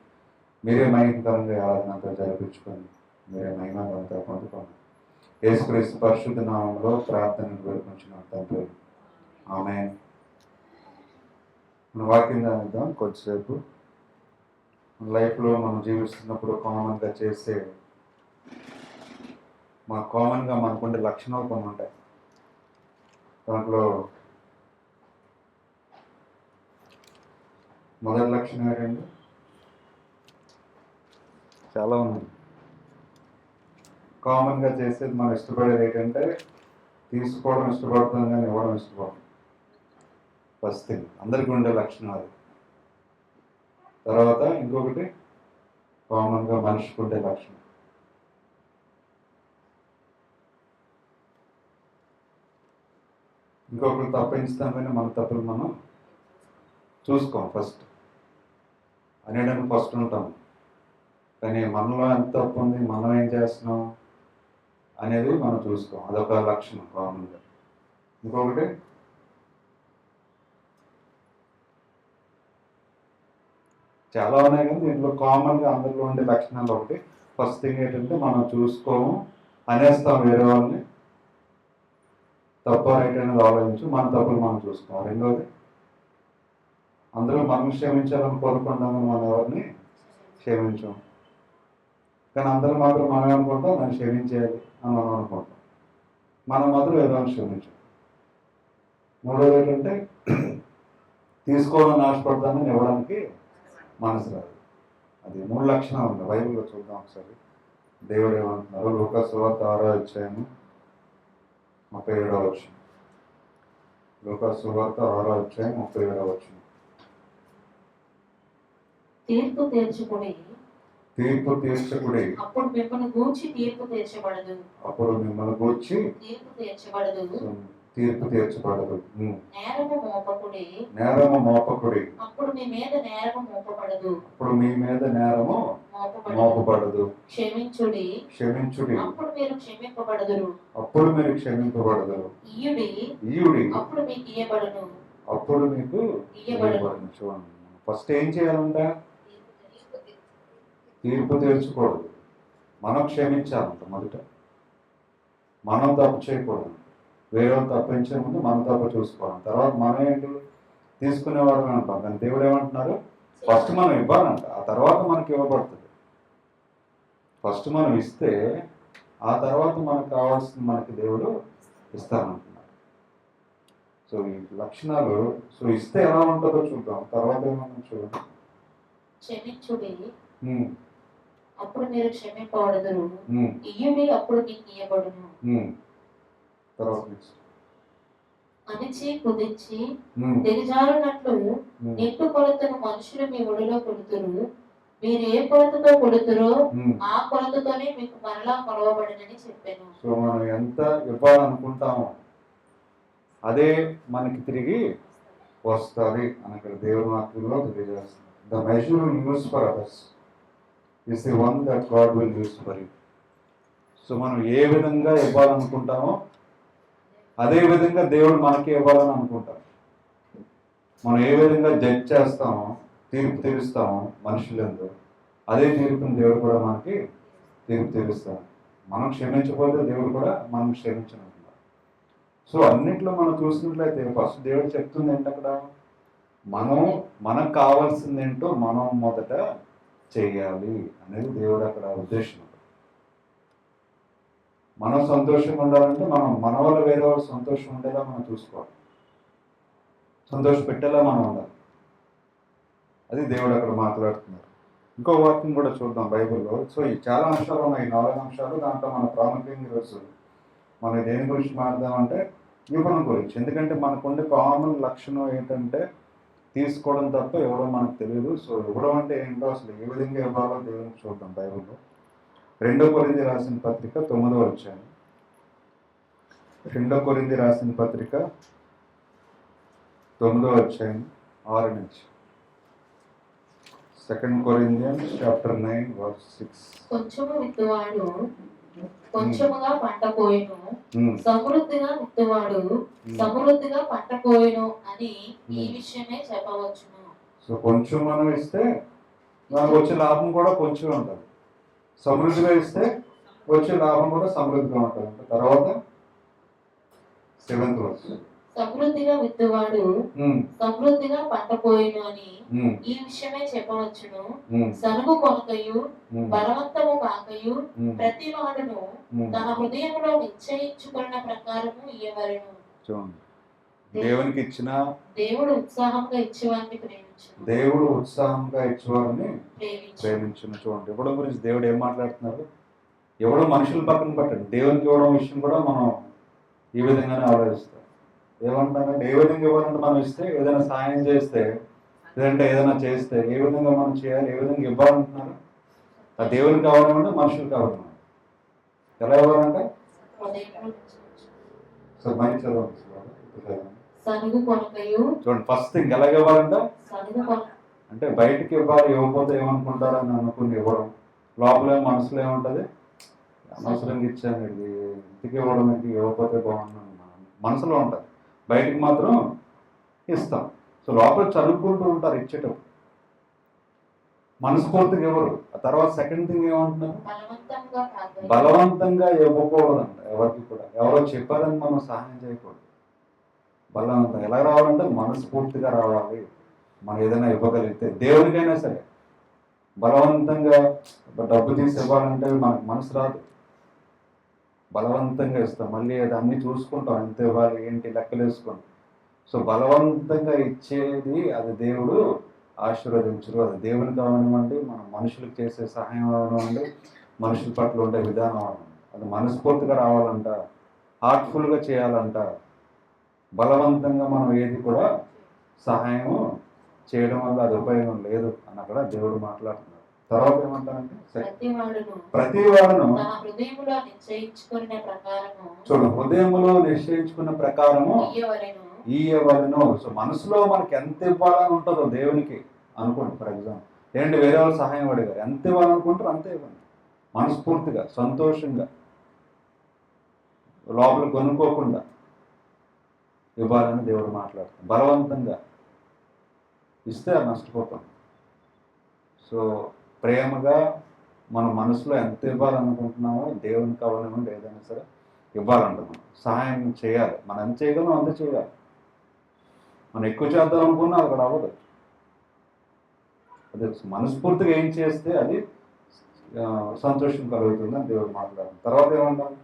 మీరే మహిమకరంగా ఆరాధనంతా జరిపించుకొని మీరే మహిమకంతా పొందుకోండి. యేసుక్రీస్తు పరిశుద్ధ నామంలో ప్రార్థనను వేడుకుంటున్నాం తండ్రి. ఆమేన్. మన వాక్యం ధ్యానిద్దాం కొద్దిసేపు. లైఫ్లో మనం జీవిస్తున్నప్పుడు కామన్గా చేసే కామన్గా మనకుండే లక్షణాలు కొన్ని ఉంటాయి. దాంట్లో మొదటి లక్షణం ఏంటండి? చాలా ఉంది. కామన్గా చేసేది మనం ఇష్టపడేది ఏంటంటే తీసుకోవడం ఇష్టపడతాం కానీ ఇవ్వడం ఇష్టపడతాం. ఫస్ట్ థింగ్ అందరికీ ఉండే లక్షణం అది. తర్వాత ఇంకొకటి కామన్గా మనిషికి ఉండే లక్షణం. ఇంకొకరు తప్పించుతాం కానీ మన తప్పులు మనం చూసుకోం. ఫస్ట్ అనేడానికి ఫస్ట్ ఉంటాం కానీ మనలో ఎంత తప్పు ఉంది, మనం ఏం చేస్తున్నాం అనేది మనం చూసుకోం. అదొక లక్షణం కామన్గా. ఇంకొకటి చాలా ఉన్నాయి కానీ దీంట్లో కామన్గా అందరిలో ఉండే లక్షణాలు ఒకటి ఫస్ట్ థింగ్ ఏంటంటే మనం చూసుకోము, అనేస్తాం వేరే వాళ్ళని. తప్పు రైట్ అనేది ఆలోచించు, మన తప్పులు మనం చూసుకోం. రెండోది అందరూ మనం క్షమించాలని కోరుకుంటామని మనం ఎవరిని క్షమించాం కానీ అందరూ మాత్రం మనం అనుకుంటాం మనం క్షమించేయాలి అని మనం అనుకుంటాం. మనం మాత్రం ఎవరైనా క్షమించాం. మూడోది ఏంటంటే తీసుకోవాలని ఆశపడతానని ఇవ్వడానికి మనసు రాదు. అది 3 లక్షణాలు ఉన్నాయి. బైబిల్లో చూద్దాం ఒకసారి. దేవుడు ఏమంటున్నారు? లూకాసు సువార్త 6వ అధ్యాయము 37వ వచనం. లూకాసు సువార్త 6వ అధ్యాయం 37వ వచనం. తీర్పు తీర్చుకుడి, తీర్పు తీర్చకుడి, అప్పుడు మిమ్మల్ని గూర్చి తీర్పు తీర్చబడదు. అప్పుడు మిమ్మల్ని గూర్చి తీర్పు తీర్చబడదు. తీర్పు తీర్చబడదు. నేరము మోపకుడి, నేరము మోపకుడి, అప్పుడు మీ మీద నేరము మోపబడదు. అప్పుడు మీ మీద నేరము మోపబడదు. మోపబడదు. క్షమించుడి, క్షమించుడి, అప్పుడు మీరు క్షమింపబడదురు. అప్పుడు మీరు క్షమింపబడదురు. ఇయ్యుడి, ఈయుడి, అప్పుడు మీకు ఇయ్యబడును. అప్పుడు మీకు ఇయ్యబడును. చూడండి, ఫస్ట్ ఏం చేయాలంట? తీర్పు తీర్చకూడదు. మనం క్షమించాలంట మొదట. మనం తప్పు చేయకూడదు. వేరే తప్పించే ముందు మన తప్పు చూసుకోవాలి. తర్వాత మనం ఏంటి తీసుకునేవాళ్ళని అంటాం కానీ దేవుడు ఏమంటున్నారు? ఫస్ట్ మనం ఇవ్వాలంట, ఆ తర్వాత మనకి ఇవ్వబడుతుంది. ఫస్ట్ మనం ఇస్తే ఆ తర్వాత మనకు కావాల్సింది మనకి దేవుడు ఇస్తానంటున్నారు. సో ఈ లక్షణాలు ఇస్తే ఎలా ఉంటుందో చూద్దాం. తర్వాత ఏమన్నా చూడండి. క్షమించుడి, అప్పుడు మీరు క్షమింపబడదురు. ఇయ్యుడి, అప్పుడు మీకు ఇయ్యబడును. తర్వాత అణిచి కుదించి దిగజారునట్లు నిండు కొలతను మనుషులు మీ ఒడిలో కొడుతురు. మీరు ఏ కొలతతో కొడుతురో ఆ కొలతతోనే మీకు మరలా కొలవబడినని చెప్పాను. సో మనం ఎంత ఇవ్వాలనుకుంటామో అదే మనకి తిరిగి వస్తుంది అని అక్కడ దేవుని వాక్యంలో తెలియజేస్తుంది. The measure will use for others is the one that God will use for you. So మనం ఏ విధంగా ఇవ్వాలనుకుంటామో అదే విధంగా దేవుడు మనకి ఇవ్వాలని అనుకుంటాం. మనం ఏ విధంగా జడ్జ్ చేస్తామో, తీర్పు తీరుస్తామో మనుషులందు, అదే తీర్పుని దేవుడు కూడా మనకి తీర్పు తీరుస్తాం. మనం క్షమించకపోతే దేవుడు కూడా మనం క్షమించనుంటున్నారు. సో అన్నిట్లో మనం చూసినట్లయితే ఫస్ట్ దేవుడు చెప్తుంది ఏంటి అక్కడ? మనకు కావాల్సింది ఏంటో మనం మొదట చెయ్యాలి అనేది దేవుడు అక్కడ ఉద్దేశం. మనం సంతోషంగా ఉండాలంటే మన వల్ల వేరే వాళ్ళు సంతోషం ఉండేలా మనం చూసుకోవాలి. సంతోష పెట్టేలా మనం ఉండాలి. అది దేవుడు అక్కడ మాట్లాడుతున్నారు. ఇంకో వాక్యం కూడా చూద్దాం బైబిల్లో. సో ఈ చాలా అంశాలు ఉన్నాయి, 4 అంశాలు. దాంట్లో మన ప్రాముఖ్యంగా ఈరోజు మనం దేని గురించి మాట్లాడదామంటే ఇవ్వడం గురించి. ఎందుకంటే మనకుండే కామన్ లక్షణం ఏంటంటే తీసుకోవడం తప్ప ఇవ్వడం మనకు తెలియదు. సో ఇవ్వడం అంటే ఏంటో, అసలు ఏ విధంగా ఇవ్వాలో దేవునికి చూద్దాం బైబిల్లో. 2 కొరింథీ రాసిన పత్రిక 9వ అధ్యాయం. 2 కొరింథీ రాసిన పత్రిక 9వ అధ్యాయం 6 నుంచి. 2 Corinthians chapter 9 verse 6. కొంచెము విత్తువాడు కొంచెముగా పంట కోయును, సమృద్ధిగా విత్తువాడు సమృద్ధిగా పంట కోయును అని ఈ విషయమే చెప్పవచ్చును. సో కొంచెం మనం ఇస్తే మనకు వచ్చే లాభం కూడా కొంచెం ఉంటుంది. సమృద్ధిగా ఇస్తే వచ్చే లాభం కూడా సమృద్ధిగా ఉంటుంది. తర్వాత 7th verse. సమృద్ధిగా విత్తువాడు సమృద్ధిగా పంట కోయును అని ఈ విషయమే చెప్పవచ్చును. సనుగు కొనకయు బలవంతము కాకయు ప్రతి వాడును తన హృదయంలో నిశ్చయించుకున్న ప్రకారము ఇయ్యవలెను. చూడండి, దేవునికి ఇచ్చిన దేవుడు ఉత్సాహంగా ఇచ్చేవారిని ప్రేమించును. దేవుడు ఉత్సాహంగా ఇచ్చేవారిని ప్రేమించును. చూడండి, ఇవ్వడం గురించి దేవుడు ఏం మాట్లాడుతున్నారు. ఇవ్వడం మనుషుల పక్కన పెట్టండి, దేవునికి ఇవ్వడం విషయం కూడా మనం ఈ విధంగానే ఆలోచిస్తాం. ఏమంటారంటే ఏ విధంగా ఇవ్వాలంటే, మనం ఇస్తే ఏదైనా సాయం చేస్తే, లేదంటే ఏదైనా చేస్తే ఏ విధంగా మనం చేయాలి, ఏ విధంగా ఇవ్వాలంటున్నారు. ఆ దేవునికి కావాలంటే మనుషులు కావాలన్నారు. ఎలా ఇవ్వాలంటే సో మంచి చదవండి. చూడండి, ఫస్ట్ థింగ్ ఎలాగ ఇవ్వాలంటే, అంటే బయటికి ఇవ్వాలి, ఇవ్వకపోతే ఏమనుకుంటారని అనుకుని ఇవ్వడం. లోపల మనసులో ఏముంటుంది, అనవసరంగా ఇచ్చాను, ఇది ఇంటికి ఇవ్వడం, ఇంటికి ఇవ్వకపోతే బాగున్నాను మనసులో ఉంటుంది. బయటికి మాత్రం ఇస్తాం. సో లోపల చదువుకుంటూ ఉంటారు ఇచ్చేటప్పుడు, మనస్ఫూర్తిగా ఇవ్వరు. ఆ తర్వాత సెకండ్ థింగ్ ఏమంటున్నారు, బలవంతంగా ఇవ్వకూడదంట. ఎవరికి కూడా ఎవరో చెప్పారని మనం సహాయం చేయకూడదు. బలవంతంగా ఎలా రావాలంటే మనస్ఫూర్తిగా రావాలి. మనం ఏదైనా ఇవ్వగలిగితే, దేవునికైనా సరే బలవంతంగా డబ్బు తీసి ఇవ్వాలంటే మనకు మనసు రాదు. బలవంతంగా ఇస్తాం, మళ్ళీ అది అన్నీ చూసుకుంటాం, ఎంత ఇవ్వాలి ఏంటి లెక్కలు వేసుకుంటాం. సో బలవంతంగా ఇచ్చేది అది దేవుడు ఆశీర్వదించరు. అది దేవుని కావనివ్వండి, మనం మనుషులకు చేసే సహాయం అవనివ్వండి, మనుషుల పట్ల ఉండే విధానం అవనివ్వండి, అది మనస్ఫూర్తిగా రావాలంట, హార్ట్ఫుల్గా చేయాలంట. బలవంతంగా మనం ఏది కూడా సహాయం చేయడం వల్ల అది ఉపయోగం లేదు అని అక్కడ దేవుడు మాట్లాడుతున్నాడు. తర్వాత ఏమంటారంటే, ప్రతి వాడును చూడు, హృదయంలో నిశ్చయించుకున్న ప్రకారము ఇయ్యవలెను. సో మనసులో మనకి ఎంత ఇవ్వాలని ఉంటుందో దేవునికి అనుకోండి. ఫర్ ఎగ్జాంపుల్ ఏంటి, వేరే వాళ్ళు సహాయం అడిగారు, ఎంత ఇవ్వాలనుకుంటారో అంతే ఇవ్వండి. మనస్ఫూర్తిగా సంతోషంగా లోపల కొనుక్కోకుండా ఇవ్వాలని దేవుడు మాట్లాడుతాం. బలవంతంగా ఇస్తే అది నష్టపోతాం. సో ప్రేమగా మన మనసులో ఎంత ఇవ్వాలనుకుంటున్నామో దేవునికి కావాలనుకుంటే ఏదైనా సరే ఇవ్వాలంటున్నాం. సహాయం చేయాలి, మనం ఎంత చేయగలం అంత చేయాలి. మనం ఎక్కువ చేద్దాం అనుకున్నా అక్కడ అవ్వదు. అదే మనస్ఫూర్తిగా ఏం చేస్తే అది సంతోషం కలుగుతుందని దేవుడు మాట్లాడుతుంది. తర్వాత ఏమంటారు,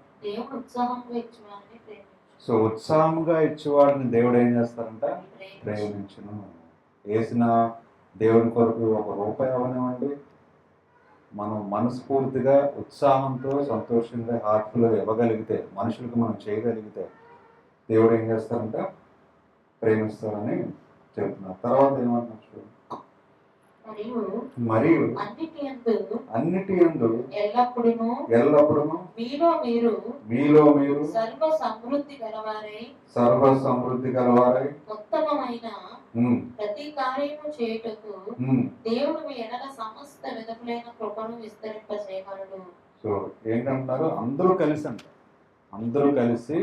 సో ఉత్సాహంగా ఇచ్చేవాడిని దేవుడు ఏం చేస్తారంట, ప్రేమించును. వేసిన దేవుని కొరకు ₹1 అవనివ్వండి, మనం మనస్ఫూర్తిగా ఉత్సాహంతో సంతోషంగా హార్ట్ఫుల్గా ఇవ్వగలిగితే, మనుషులకు మనం చేయగలిగితే దేవుడు ఏం చేస్తారంట, ప్రేమిస్తారని చెప్తున్నారు. తర్వాత ఏమంటున్నారు, మరియు అన్నిటి యందు ఎల్లప్పుడూ మీలో మీరు సర్వ సమృద్ధి గలవారై ఉత్తమమైన ప్రతి కార్యము చేయుటకు దేవుడు మీ ఎడల సమస్త విధములైన కృపను విస్తరింపజేయగలడు. సో ఏంటంటారు, అందరూ కలిసి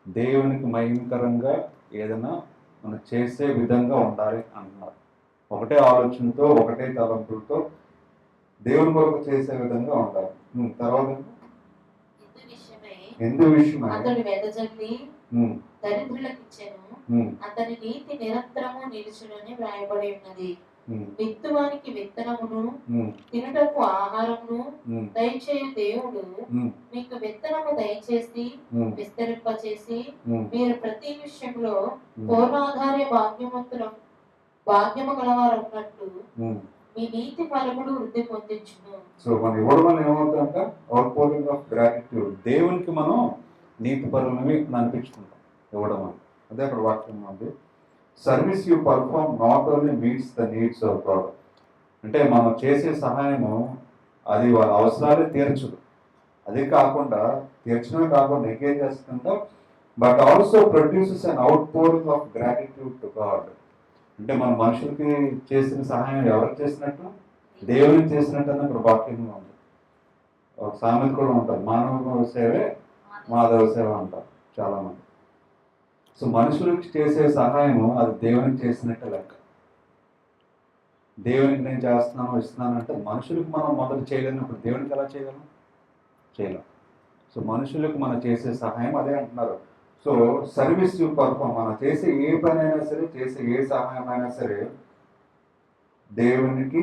దేవునికి మహిమకరంగా ఏదైనా మనం చేసే విధంగా ఉండాలి అంటున్నారు. ఒకటే ఆలోచనతో, ఒకటే తలంపులతో దేవుని కొరకు చేసే విధంగా ఉండాలి. తర్వాత ఎందు విషయమై అతడు వెదజల్లి దరిద్రులకు ఇచ్చెను, అతని నీతి నిరంతరము నిలుచునని వ్రాయబడి ఉన్నది. విత్తువానికి విత్తనమును తినుటకు ఆహారమును దయచేయు దేవుడు మీకు విత్తనము దయచేసి విస్తరింపచేసి మీరు ప్రతి విషయంలో పూర్ణాధార్య భాగ్యము గలవారు ఉన్నట్లు మీ నీతి ఫలములు వృద్ధి పొందించును. సో మనం ఇవ్వడం వల్ల ఏమవుతుందంట, అవుట్పోరింగ్ ఆఫ్ గ్రాటిట్యూడ్. దేవునికి మనం నీతి పరులని అనిపించుకుంటాం ఇవ్వడం వల్ల. అదే అక్కడ వాక్యం ఉంది, service you perform not only meets the needs of God. అంటే మనం చేసే సహాయము అది వాళ్ళ అవసరాలే తీర్చదు, అదే కాకుండా తీర్చడమే కాకుండా ఇంకేం చేస్తుందో, but also produces an out pouring of gratitude to God. అంటే మన మనుషులకి చేసిన సహాయం ఎవరికి చేసినట్టు, దేవునికి చేసినట్టు అని అక్కడ వాక్యంగా ఉంది. ఒక సామెత కూడా ఉంటుంది, మానవ సేవే మాధవ సేవ అంటారు చాలా మంది. సో మనుషులకి చేసే సహాయము అది దేవునికి చేసినట్టే లెక్క. దేవునికి నేను చేస్తున్నాను ఇస్తున్నాను అంటే, మనుషులకు మనం మొదలు చేయలేనప్పుడు దేవునికి ఎలా చేయగలం? చేయలేం. సో మనుషులకు మనం చేసే సహాయం అదే అంటున్నారు. సో సర్వీస్ యూ పర్ఫార్మ్, మనం చేసే ఏ పని అయినా సరే, చేసే ఏ సహాయం అయినా సరే దేవునికి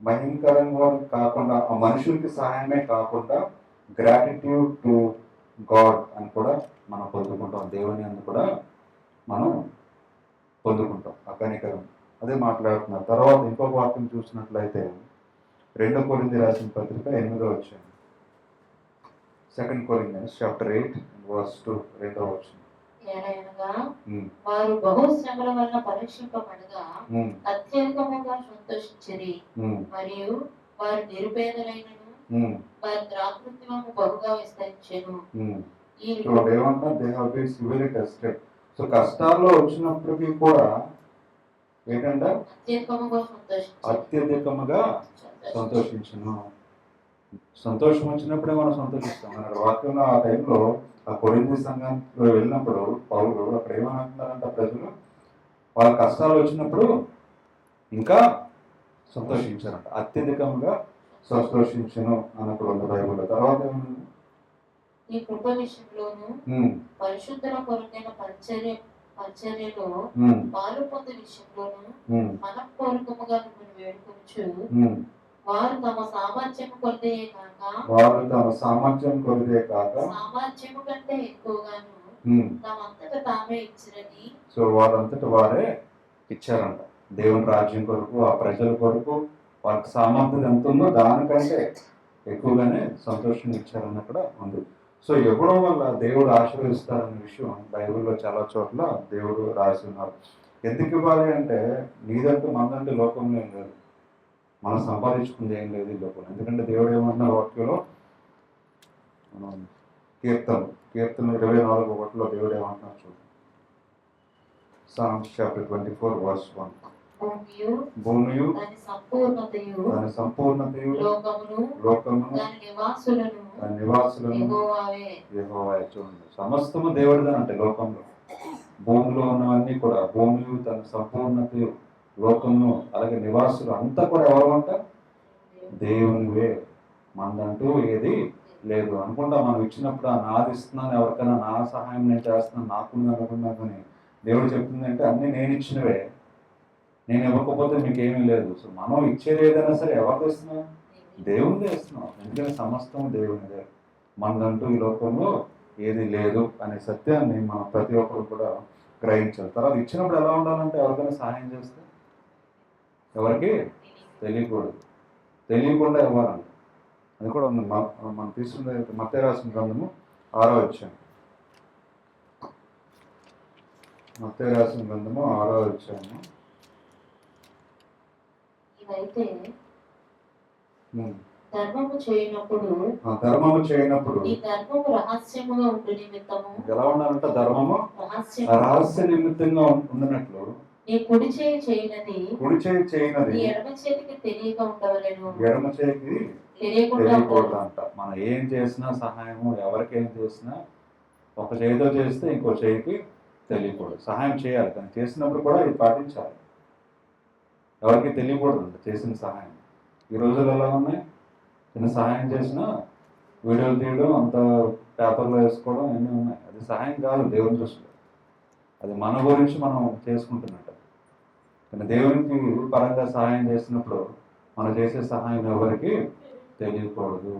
భయంకరంగా కాకుండా, ఆ మనుషులకి సహాయమే కాకుండా గ్రాటిట్యూడ్ టు గాడ్ అని కూడా మనం పొందుకుంటాం. దేవుని అందు కూడా మనం పొందుకుంటాం ఆ కనికరం. అదే మాట్లాడుతున్నారు. తర్వాత ఇంకొక వాక్యం చూసినట్లయితే 2 కొరింథీ రాసిన పత్రిక 8వ అధ్యాయం, 2 Corinthians chapter 8 verse 2, 2వ వచనం. ఏలయనగా వారు బహు శ్రమల వలన పరీక్షింపబడగా అత్యధికముగా సంతోషించిరి, మరియు వారు నిరుపేదలైనను వారి ద్రాకృత్యము బహుగా విస్తరించెను. ఏమంటారు, they have been severely tested. So కష్టాల్లో వచ్చినప్పటికీ కూడా ఏంటంటే అత్యధికముగా సంతోషించను. సంతోషం వచ్చినప్పుడే మనం సంతోషిస్తాం. అక్కడ వాక్యంలో ఆ టైంలో ఆ కొరింథీ సంఘంలో వెళ్ళినప్పుడు పౌలు అక్కడ ఏమంటున్నారంట, ప్రజలు వాళ్ళ కష్టాలు వచ్చినప్పుడు ఇంకా సంతోషించారంట, అత్యధికంగా సంతోషించను అన్నప్పుడు ఉంది బైబిల్లో. తర్వాత ఏమన్నా, ఈ కృప విషయంలోను పరిశుద్ధుల కొరకైన పరిచర్యలో పాలు పొందే విషయంలోను మనఃపూర్వకముగా మిమ్మల్ని వేడుకొనుచు, వారు తమ సామర్థ్యం కొరదే కాక సామర్థ్యము కంటే ఎక్కువగాను తమంతట తామే ఇచ్చిరని. సో వారంతట వారే ఇచ్చారంట దేవుని రాజ్యం కొరకు, ఆ ప్రజల కొరకు. వాళ్ళకి సామర్థ్యం ఎంత ఉందో దానికంటే ఎక్కువగానే సంతోషం ఇచ్చారని కూడా ఉంది. సో ఇవ్వడం వల్ల దేవుడు ఆశీర్వదిస్తారనే విషయం బైబిల్లో చాలా చోట్ల దేవుడు రాసి ఉన్నారు. ఎందుకు ఇవ్వాలి అంటే, నీదంటూ మనదంటూ లోకంలో ఏం లేదు, మనం సంపాదించుకుంది ఏం లేదు ఈ లోపల. ఎందుకంటే దేవుడు ఏమంటున్నారు వాక్యంలో, మనం కీర్తన 24:1 దేవుడు ఏమంటున్నారు చూడండి. Psalms chapter 24 verse 1. భూమియు దాని సంపూర్ణతయు లోకమును దాని నివాసులను యెహోవాయే. చూడండి, సమస్తము దేవుడిదని అంటే లోకంలో, భూమిలో ఉన్నవన్నీ కూడా, భూమియు తన సంపూర్ణతయు లోకమును అలాగే నివాసులు అంతా కూడా ఎవరు అంట, దేవునివే. మనదంటూ ఏది లేదు అనుకుంటా. మనం ఇచ్చినప్పుడు నాది ఇస్తున్నాను, ఎవరికైనా నా సహాయం నేను చేస్తున్నాను, నాకుంది అనుకున్నా. కానీ దేవుడు చెప్తుంది అంటే అన్నీ నేను ఇచ్చినవే, నేను ఇవ్వకపోతే మీకేమీ లేదు. సో మనం ఇచ్చేది ఏదైనా సరే ఎవరు ఇస్తున్నాం, దేవునిదే ఇస్తున్నాం. ఎందుకంటే సమస్తం దేవునిదే, మనదంటూ ఈ లోకంలో ఏది లేదు అనే సత్యాన్ని మనం ప్రతి ఒక్కరు కూడా గ్రహించాలి. తర్వాత ఇచ్చినప్పుడు ఎలా ఉండాలంటే, ఎవరికైనా సహాయం చేస్తే ఎవరికి తెలియకుండా ఇవ్వాలంట. అది కూడా ఉంది. మనం తీసుకున్న మత్తయి రాసిన గ్రంథము 6వ అధ్యాయం, మత్తయి రాసిన గ్రంథము 6వ అధ్యాయము. ఇవైతే ధర్మము చేయనప్పుడు ఈ ధర్మము రహస్యముగా ఉండు నిమిత్తము. ఎలా ఉండాలంటే, ధర్మము రహస్య నిమిత్తంగా ఉండినట్లు నీ కుడి చేయి చేయనది నీ ఎడమ చేతికి తెలియక ఉండవలెను. ఎడమ చేతికి తెలియకూడదు అంట. మనం ఏం చేసినా సహాయము, ఎవరికి ఏం చేసినా ఒక చేతితో చేస్తే ఇంకో చేయికి తెలియకూడదు. సహాయం చేయాలి, కానీ చేసినప్పుడు కూడా ఇది పాటించాలి. ఎవరికి తెలియకూడదు అంట చేసిన సహాయం. ఈ రోజులు ఎలా ఉన్నాయి, చిన్న సహాయం చేసినా వీడియోలు తీయడం, అంత పేపర్లో వేసుకోవడం అన్నీ ఉన్నాయి. అది సహాయం కాదు దేవుని దృష్టిలో, అది మన గురించి మనం చేసుకుంటున్నట్టు. కానీ దేవునికి పరంగా సహాయం చేసినప్పుడు మనం చేసే సహాయం ఎవరికి తెలియకూడదు,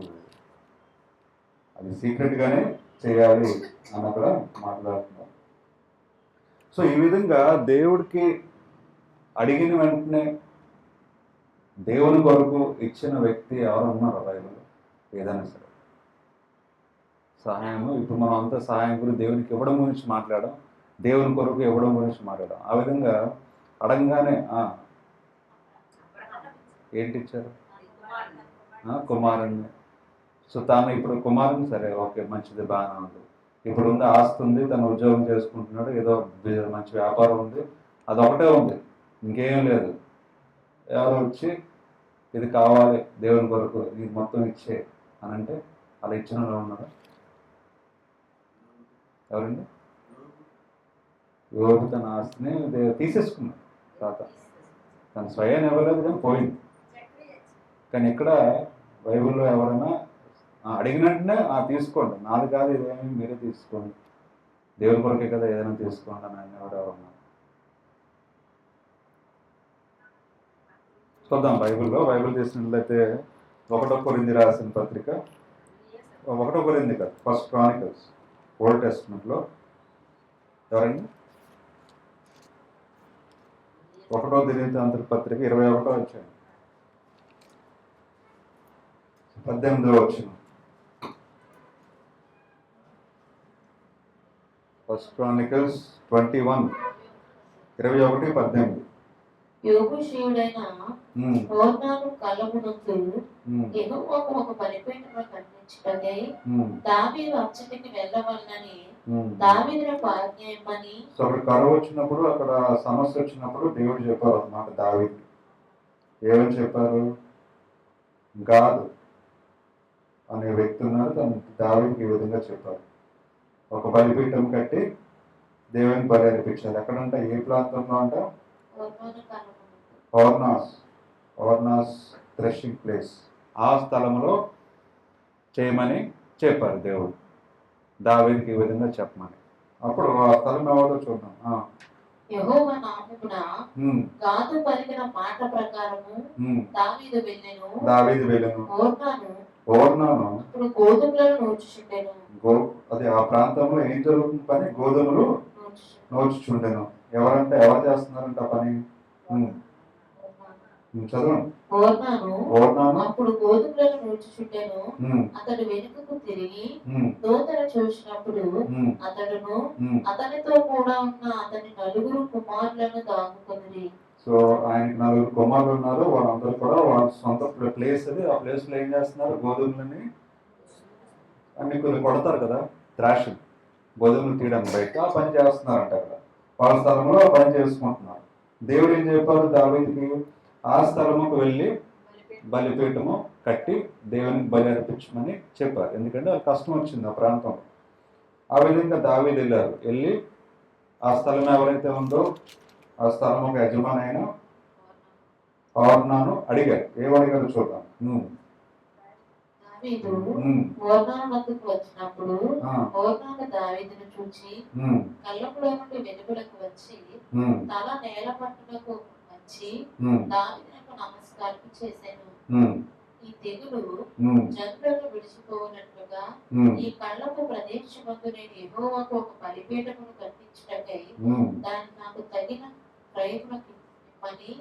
అది సీక్రెట్గానే చేయాలి అని అక్కడ మాట్లాడుతున్నాం. సో ఈ విధంగా దేవుడికి అడిగిన వెంటనే దేవుని కొరకు ఇచ్చిన వ్యక్తి ఎవరు ఉన్నారు బైబిల్లో? ఏదైనా సరే సహాయము, ఇప్పుడు మనం అంతా సహాయం గురించి దేవునికి ఇవ్వడం గురించి మాట్లాడడం, దేవుని కొరకు ఇవ్వడం గురించి మాట్లాడడం. ఆ విధంగా అడగంగానే ఏంటి ఇచ్చారు? కుమారుణ్ణి. సో తాను ఇప్పుడు కుమారుని, సరే ఓకే మంచిది, బాగానే ఉంది. ఇప్పుడు ఉంది, ఆస్తి ఉంది, తను ఉద్యోగం చేసుకుంటున్నాడు, ఏదో మంచి వ్యాపారం ఉంది, అదొకటే ఉంది, ఇంకేం లేదు. ఎవరు వచ్చి ఇది కావాలి దేవుని కొరకు, ఇది మొత్తం ఇచ్చే అని అంటే అలా ఇచ్చిన వాళ్ళు ఉన్నారు? ఎవరండి? యోబు తన ఆస్తిని తీసేసుకున్నాడు. తన స్వయం ఇవ్వలేదు కానీ పోయింది. కానీ ఇక్కడ బైబిల్లో ఎవరైనా అడిగినట్టునే తీసుకోండి, నాది కాదు ఇదేమి, మీరే తీసుకోండి, దేవుని కొరకే కదా ఏదైనా తీసుకోండి అని ఆయన ఎవరెవరన్నా. చూద్దాం బైబిల్ తీసినట్లయితే 1 కొరింథీ రాసిన పత్రిక, 1 కొరింథీ కాదు, 1 క్రానికల్స్, ఓల్డ్ టెస్ట్మెంట్లో. ఎవరండి? 1 దినవృత్తాంతముల పత్రిక 21వ అధ్యాయం 18వ వచనం. 1 Chronicles 21, 21, 18. యోబుషీయుడైన ఓర్నాను కలమునందు యెహోవాకు ఒక బలిపీఠమును కట్టించుటకై దావీదు అచ్చటికి వెళ్ళవలనని దావీదునకు ఆజ్ఞ ఇమ్మని. సో అక్కడ కరువు వచ్చినప్పుడు, అక్కడ సమస్య వచ్చినప్పుడు దేవుడు చెప్పారు అన్నమాట దావీదు. ఏమని చెప్పారు? గాదు అనే వ్యక్తి ఉన్నారు, తను దావీదుకి ఈ విధంగా చెప్పారు, ఒక బలిపీఠం కట్టి దేవుని బలి అర్పించాలి. ఎక్కడంట? ఏ ప్రాంతంలో అంట? ఓర్నాస్ థ్రెషింగ్ ప్లేస్, ఆ స్థలంలో చేయమని చెప్పారు దేవుడు దావీదుకి ఈ విధంగా చెప్పమని. అప్పుడు ఆ స్థలం ఎవరో చూద్దాం. యెహోవా నామమున గాదు పలికిన మాట ప్రకారము దావీదు వెళ్ళెను. ఓర్నాను ఇప్పుడు గోధుమలను నూర్చుచుండెను. అది ఆ ప్రాంతంలో ఏం జరుగుతుంది పని? గోధుమలు నూర్చుచుండెను. ఎవరు చేస్తున్నారంట పని? చదవండి. ఓర్నాను అప్పుడు గోధుమలను నూర్చుచుండెను. అతడు వెనుకకు తిరిగి దోతను చూసినప్పుడు అతడును అతనితో కూడా ఉన్న అతని 9 కుమారులను దాగుకొనిరి. సో ఆయనకి 9 కుమారులు ఉన్నారు. వాళ్ళందరూ కూడా వాళ్ళ సొంత ప్లేస్ అది. ఆ ప్లేస్ లో ఏం చేస్తున్నారు? గోధుమలని అన్ని కొన్ని కొడతారు కదా, త్రాష్, గోధుమలు తీయడానికి బయట ఆ పని చేస్తున్నారంట. అక్కడ వాళ్ళ స్థలంలో ఆ పని చేసుకుంటున్నారు. దేవుడు ఏం చెప్పారు దావీదుకి? ఆ స్థలముకు వెళ్ళి బలిపీఠము కట్టి దేవునికి బలి అర్పించమని చెప్పారు. ఎందుకంటే వాళ్ళకి కష్టం వచ్చింది ఆ ప్రాంతంలో. ఆ విధంగా దావీదు వెళ్ళి ఆ స్థలం ఎవరైతే ఉందో ఆ స్థలం ఒక యజమాని అయిన ఓర్నాను అడిగారు. ఏమడిగారు చూద్దాం. వచ్చినప్పుడు ఓర్నాను దావీదును చూచి కళ్ళపులో నుండి వెలుగులకు వచ్చి తల నేల పట్టులకు వచ్చి దావీదునకు నమస్కారం చేశాను. ఈ తెగులు జనులను విడిచిపోనట్లుగా ఈ కళ్ళపు ప్రదేశమందు నేను యెహోవాకు ఒక బలిపీఠమును కట్టించుటకై దాన్ని నాకు తగిన ప్రయోజనకి ఇమ్మని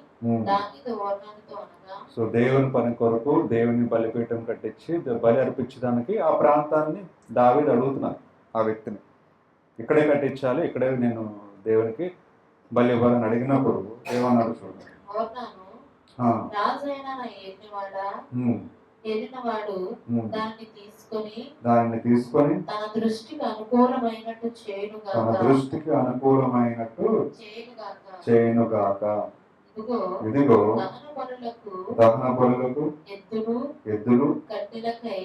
దావీదు ఓర్నానుతో అనగా. సో దేవుని పని కొరకు దేవుని బలిపీఠం కట్టించి బలి అర్పించడానికి ఆ ప్రాంతాన్ని దావీదు అడుగుతున్నారు ఆ వ్యక్తిని. ఇక్కడే కట్టించాలి, ఇక్కడే నేను దేవునికి బలి ఇవ్వాలని అడిగినప్పుడు ఏమన్నాడు చూడండి. రాజైన ఏలినవాడు దాన్ని తీసుకొని తన దృష్టికి అనుకూలమైనట్టు చేయునుగాక. ఇదిగో దహన బలులకు ఎద్దులు కట్టెలకై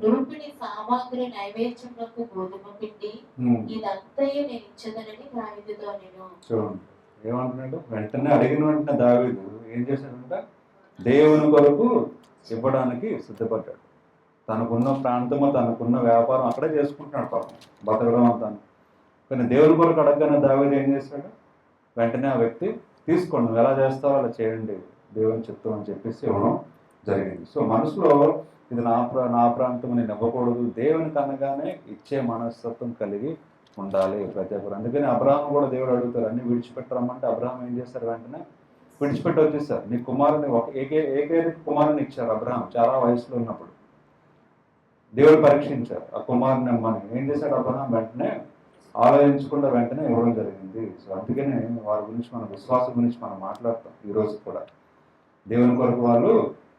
దుర్పిడి సామాగ్రి నైవేద్యములకు గోధుమ పిండి ఇదంతయు నేను ఇచ్చదనని దావీదుతో నేను. చూడండి ఏమంటున్నాడు? వెంటనే అడిగిన వెంటనే దావీదు ఏం చేశాడంట? దేవుని కొరకు ఇవ్వడానికి సిద్ధపడ్డాడు. తనకున్న ప్రాంతము, తనకున్న వ్యాపారం అక్కడే చేసుకుంటున్నాడు పాపం, బతకడం అంతా. కానీ దేవుని కొరకు అడగగానే దావీదు ఏం చేశాడు? వెంటనే ఆ వ్యక్తి తీసుకోండి, నువ్వు ఎలా చేస్తావో అలా చేయండి, దేవుని చిత్తం అని చెప్పేసి ఇవ్వడం జరిగింది. సో మనసులో ఇది నా ప్రాంతం నేను ఇవ్వకూడదు, దేవునికి అనగానే ఇచ్చే మనస్తత్వం కలిగి ఉండాలి ప్రతి ఒక్కరు. అందుకని అబ్రహాం కూడా దేవుడు అడుగుతారు, అన్ని విడిచిపెట్టరమ్మంటే అబ్రహాం ఏం చేస్తారు? వెంటనే విడిచిపెట్టి వచ్చేసారు. నీ కుమారుని ఏకైక కుమారుని ఇచ్చారు అబ్రహాం చాలా వయసులో ఉన్నప్పుడు. దేవుడు పరీక్షించారు ఆ కుమారుని అమ్మని. ఏం చేశాడు అబ్రహాం? వెంటనే ఆలోచించకుండా వెంటనే ఇవ్వడం జరిగింది. సో అందుకనే వారి గురించి మన విశ్వాసం గురించి మనం మాట్లాడతాం ఈ రోజు కూడా. దేవుని కొరకు వాళ్ళు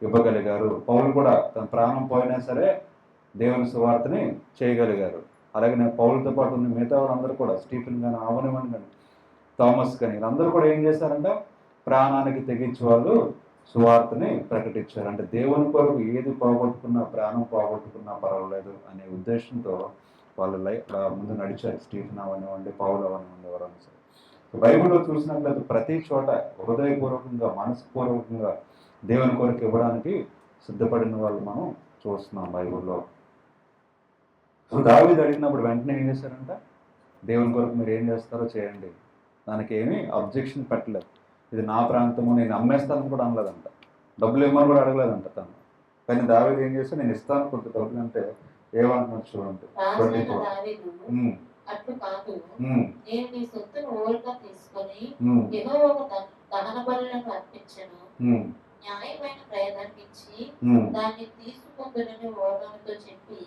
ఇవ్వగలిగారు. పౌలు కూడా తన ప్రాణం పోయినా సరే దేవుని సువార్తని చేయగలిగారు. అలాగే నేను పౌలతో పాటు ఉన్న మిగతా వాళ్ళందరూ కూడా, స్టీఫెన్ కానీ, అవనివన్ కానీ, థామస్ కానీ, వీళ్ళందరూ కూడా ఏం చేశారంటే ప్రాణానికి తెగించి వాళ్ళు సువార్తని ప్రకటించారు. అంటే దేవుని కొరకు ఏది పోగొట్టుకున్నా, ప్రాణం పోగొట్టుకున్నా పర్వాలేదు అనే ఉద్దేశంతో వాళ్ళు ముందు నడిచారు. స్టీఫెన్ అవనివ్వండి, పౌలు అవనివ్వండి, ఎవరైనా సరే. బైబిల్లో చూసినట్లయితే ప్రతి చోట హృదయపూర్వకంగా, మనస్పూర్వకంగా దేవుని కొరకు ఇవ్వడానికి సిద్ధపడిన వాళ్ళు మనం చూస్తున్నాం బైబిల్లో. సో దావీదు అడిగినప్పుడు వెంటనే ఏం చేశారంట? దేవుని కొరకు మీరు ఏం చేస్తారో చేయండి. దానికి ఏమీ అబ్జెక్షన్ పెట్టలేదు. ఇది నా ప్రాంతము, నేను అమ్మేస్తానని కూడా అనలేదంట. డబ్బులు ఇవ్వమని కూడా అడగలేదంట తను. కానీ దావీదు ఏం చేస్తే నేను ఇస్తాను కొంత డబ్బులు అంటే ఏమంటున్నాడు చూడండి. అట్లు కాదు, నేను నీ సొత్తును ఓరుగా తీసుకొని యెహోవాకు దహన బలులను అర్పించను, న్యాయమైన ప్రయత్నించి దాన్ని తీసుకుందని ఓర్నాతో చెప్పి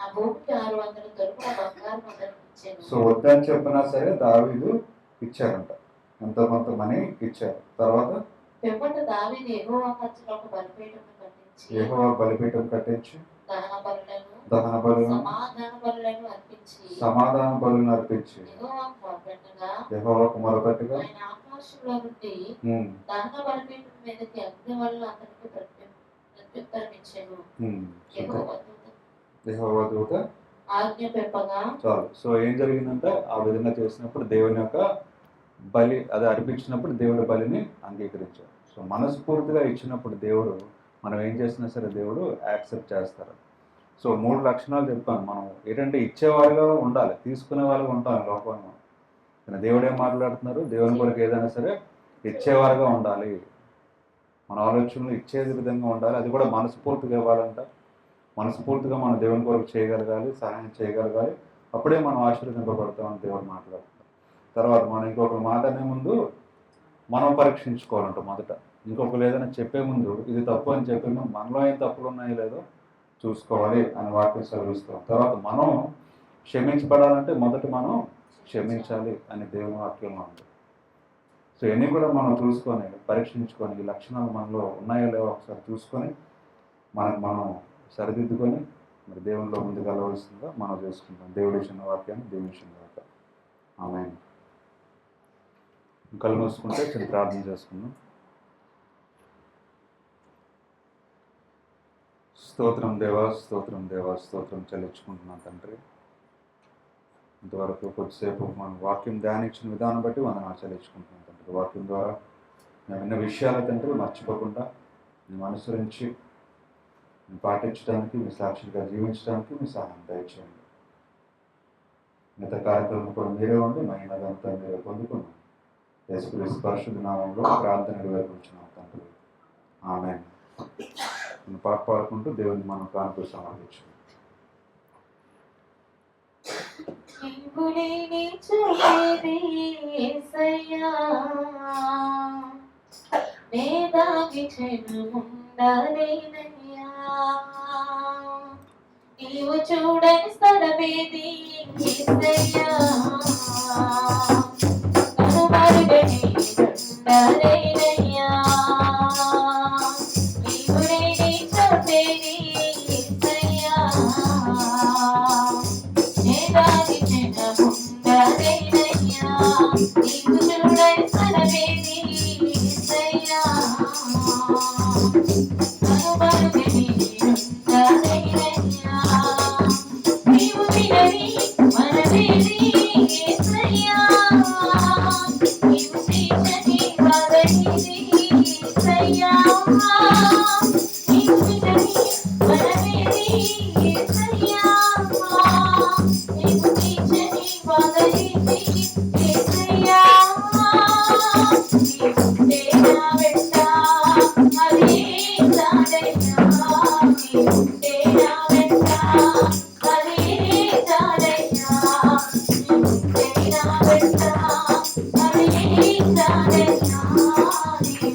ఆ భూమికి 600 తొలుపుల బంగారు ముద్రను ఇచ్చాను. సో వద్దని చెప్పినా సరే దావీదు ఇచ్చారంట. ఎంతో కొంత మనీ ఇచ్చారు. తర్వాత పిమ్మట దావీదు యెహోవా ఖర్చులో ఒక బలిపీఠం కట్టించి దహన బలులను, సమాధాన బలులను అర్పించి యెహోవాకు మొరపెట్టగా ఆయన ఆకాశంలో నుండి దహన బలిపీఠం మీదకి అగ్ని వల్ల అతనికి ప్రత్యుత్తరం ఇచ్చాను. యెహోవా దూత ఆజ్ఞాపింపగా చాలు. సో ఏం జరిగిందంటే ఆ విధంగా చేసినప్పుడు దేవుని యొక్క బలి అది అర్పించినప్పుడు దేవుడి బలిని అంగీకరించారు. సో మనస్ఫూర్తిగా ఇచ్చినప్పుడు దేవుడు మనం ఏం చేసినా సరే దేవుడు యాక్సెప్ట్ చేస్తారు. సో 3 లక్షణాలు చెప్పాను. మనం ఏంటంటే ఇచ్చేవాళ్ళుగా ఉండాలి, తీసుకునే వాళ్ళుగా ఉంటాం లోకంలో. కానీ దేవుడు ఏం మాట్లాడుతున్నారు? దేవుని కొరకు ఏదైనా సరే ఇచ్చేవారుగా ఉండాలి. మన ఆలోచనలు ఇచ్చేది విధంగా ఉండాలి. అది కూడా మనస్ఫూర్తిగా ఇవ్వాలంట. మనస్ఫూర్తిగా మనం దేవుని కొరకు చేయగలగాలి, సహాయం చేయగలగాలి. అప్పుడే మనం ఆశీర్వదింపబడతామని దేవుడు మాట్లాడుతాం. తర్వాత మనం ఇంకొక మాట అనే ముందు మనం పరీక్షించుకోవాలంట. మొదట ఇంకొకరు ఏదైనా చెప్పే ముందు ఇది తప్పు అని చెప్పే ముందు మనలో ఏం తప్పులు ఉన్నాయో లేదో చూసుకోవాలి అని వాక్యం చదివిస్తాం. తర్వాత మనం క్షమించబడాలంటే మొదట మనం క్షమించాలి అని దేవుని వాక్యంలో ఉంది. సో ఇవన్నీ కూడా మనం చూసుకొని పరీక్షించుకొని ఈ లక్షణాలు మనలో ఉన్నాయో లేవో ఒకసారి చూసుకొని మనం సరిదిద్దుకొని మరి దేవునిలో ముందుకు వెళ్ళవలసిందిగా మనం చేసుకుంటాం. దేవుడి చిన్న వాక్యాన్ని దీవించిన వాక్యం. ఆమేన్. కళ్ళు మూసుకుంటే చిన్న ప్రార్థన చేసుకుందాం. స్తోత్రం దేవా, స్తోత్రం దేవా, స్తోత్రం చెల్లించుకుంటున్నాం తండ్రి. ఇంతవరకు కొద్దిసేపు మనం వాక్యం ధ్యానించిన విధానం బట్టి మనం చెల్లించుకుంటున్నాం తండ్రి. వాక్యం ద్వారా మేము విన్న విషయాల తండ్రి మర్చిపోకుండా మేము అనుసరించి మేము పాటించడానికి, మీ సాక్షిగా జీవించడానికి మీ సహాయం దయచేయండి. మిగతా కార్యక్రమం కూడా మీరే ఉండి మహిళదంతా మీరే పొందుకున్నాం. యేసుక్రీస్తు పరిశుద్ధ నామంలో ప్రార్థన నెరవేర్చున్నాం తండ్రి. ఆమేన్. మన పాట పాడుకుంటూ దేవుని మనం కానుకలు సమర్పించాం. నీవు చూడని స్థలమేది యేసయ్యా, కనుమరుగని ఉండలేనయ్యా. నీవు లేని చోటేది యేసయ్యా, నే దాగి ఉండలేనయ్యా. నీవు చూడని స్థలమేది యేసయ్యా, కనుమరుగని ఉండలేనయ్యా. నీవు వినని మనవేది యేసయ్యా, నీవు తీర్చని బాధనిది యేసయ్యా. నీవు వినని మనవేది యేసయ్యా, నీవు తీర్చని బాధనిది యేసయ్యా. నీవుంటే నా వెంట అదే చాలయ్యా, నీవుంటే నా వెంట అదే చాలయ్యా, నీవుంటే నా వెంట అదే చాలయ్యా.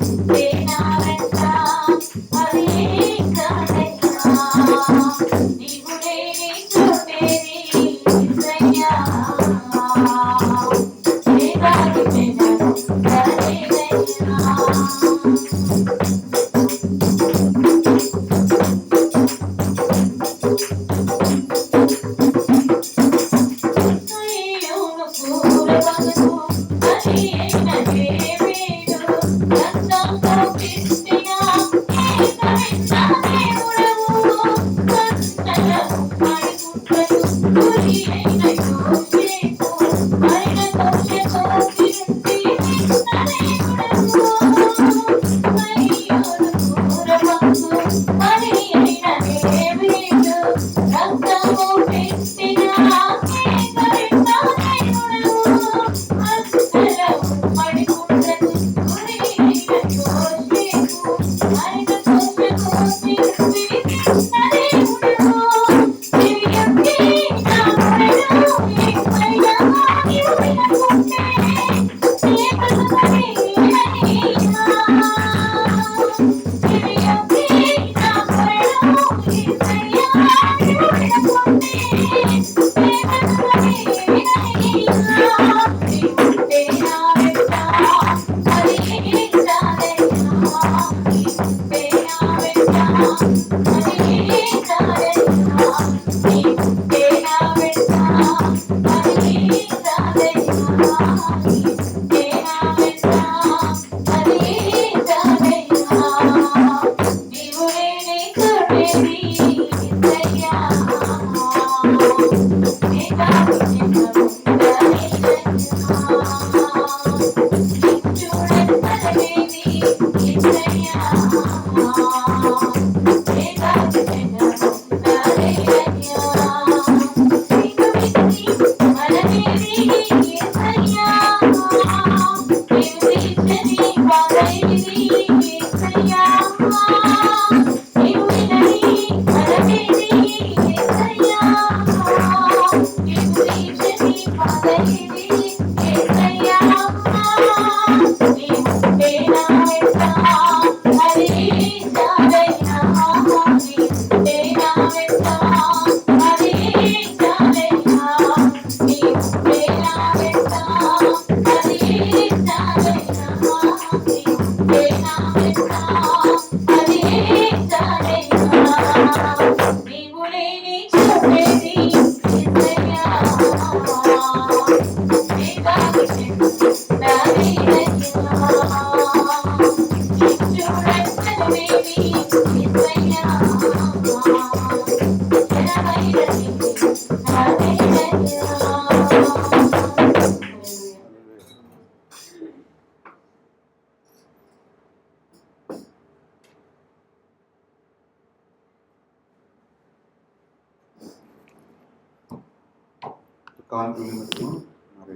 కానుకల నిమిత్తము మరి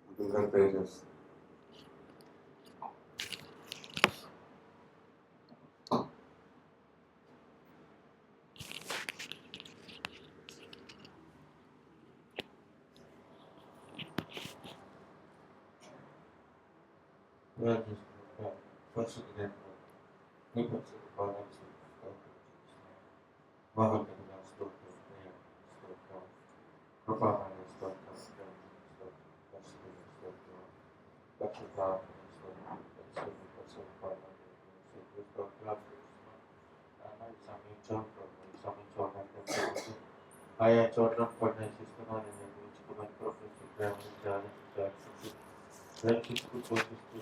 అంకుల్ గారు ప్రే చేస్తారు. ఆయా చోట్ల పనిచేస్తున్నాను నిర్మించుకుని ప్రొఫెసర్ ప్రేమను జాగ్రత్త రక్షిస్తూ పోషిస్తూ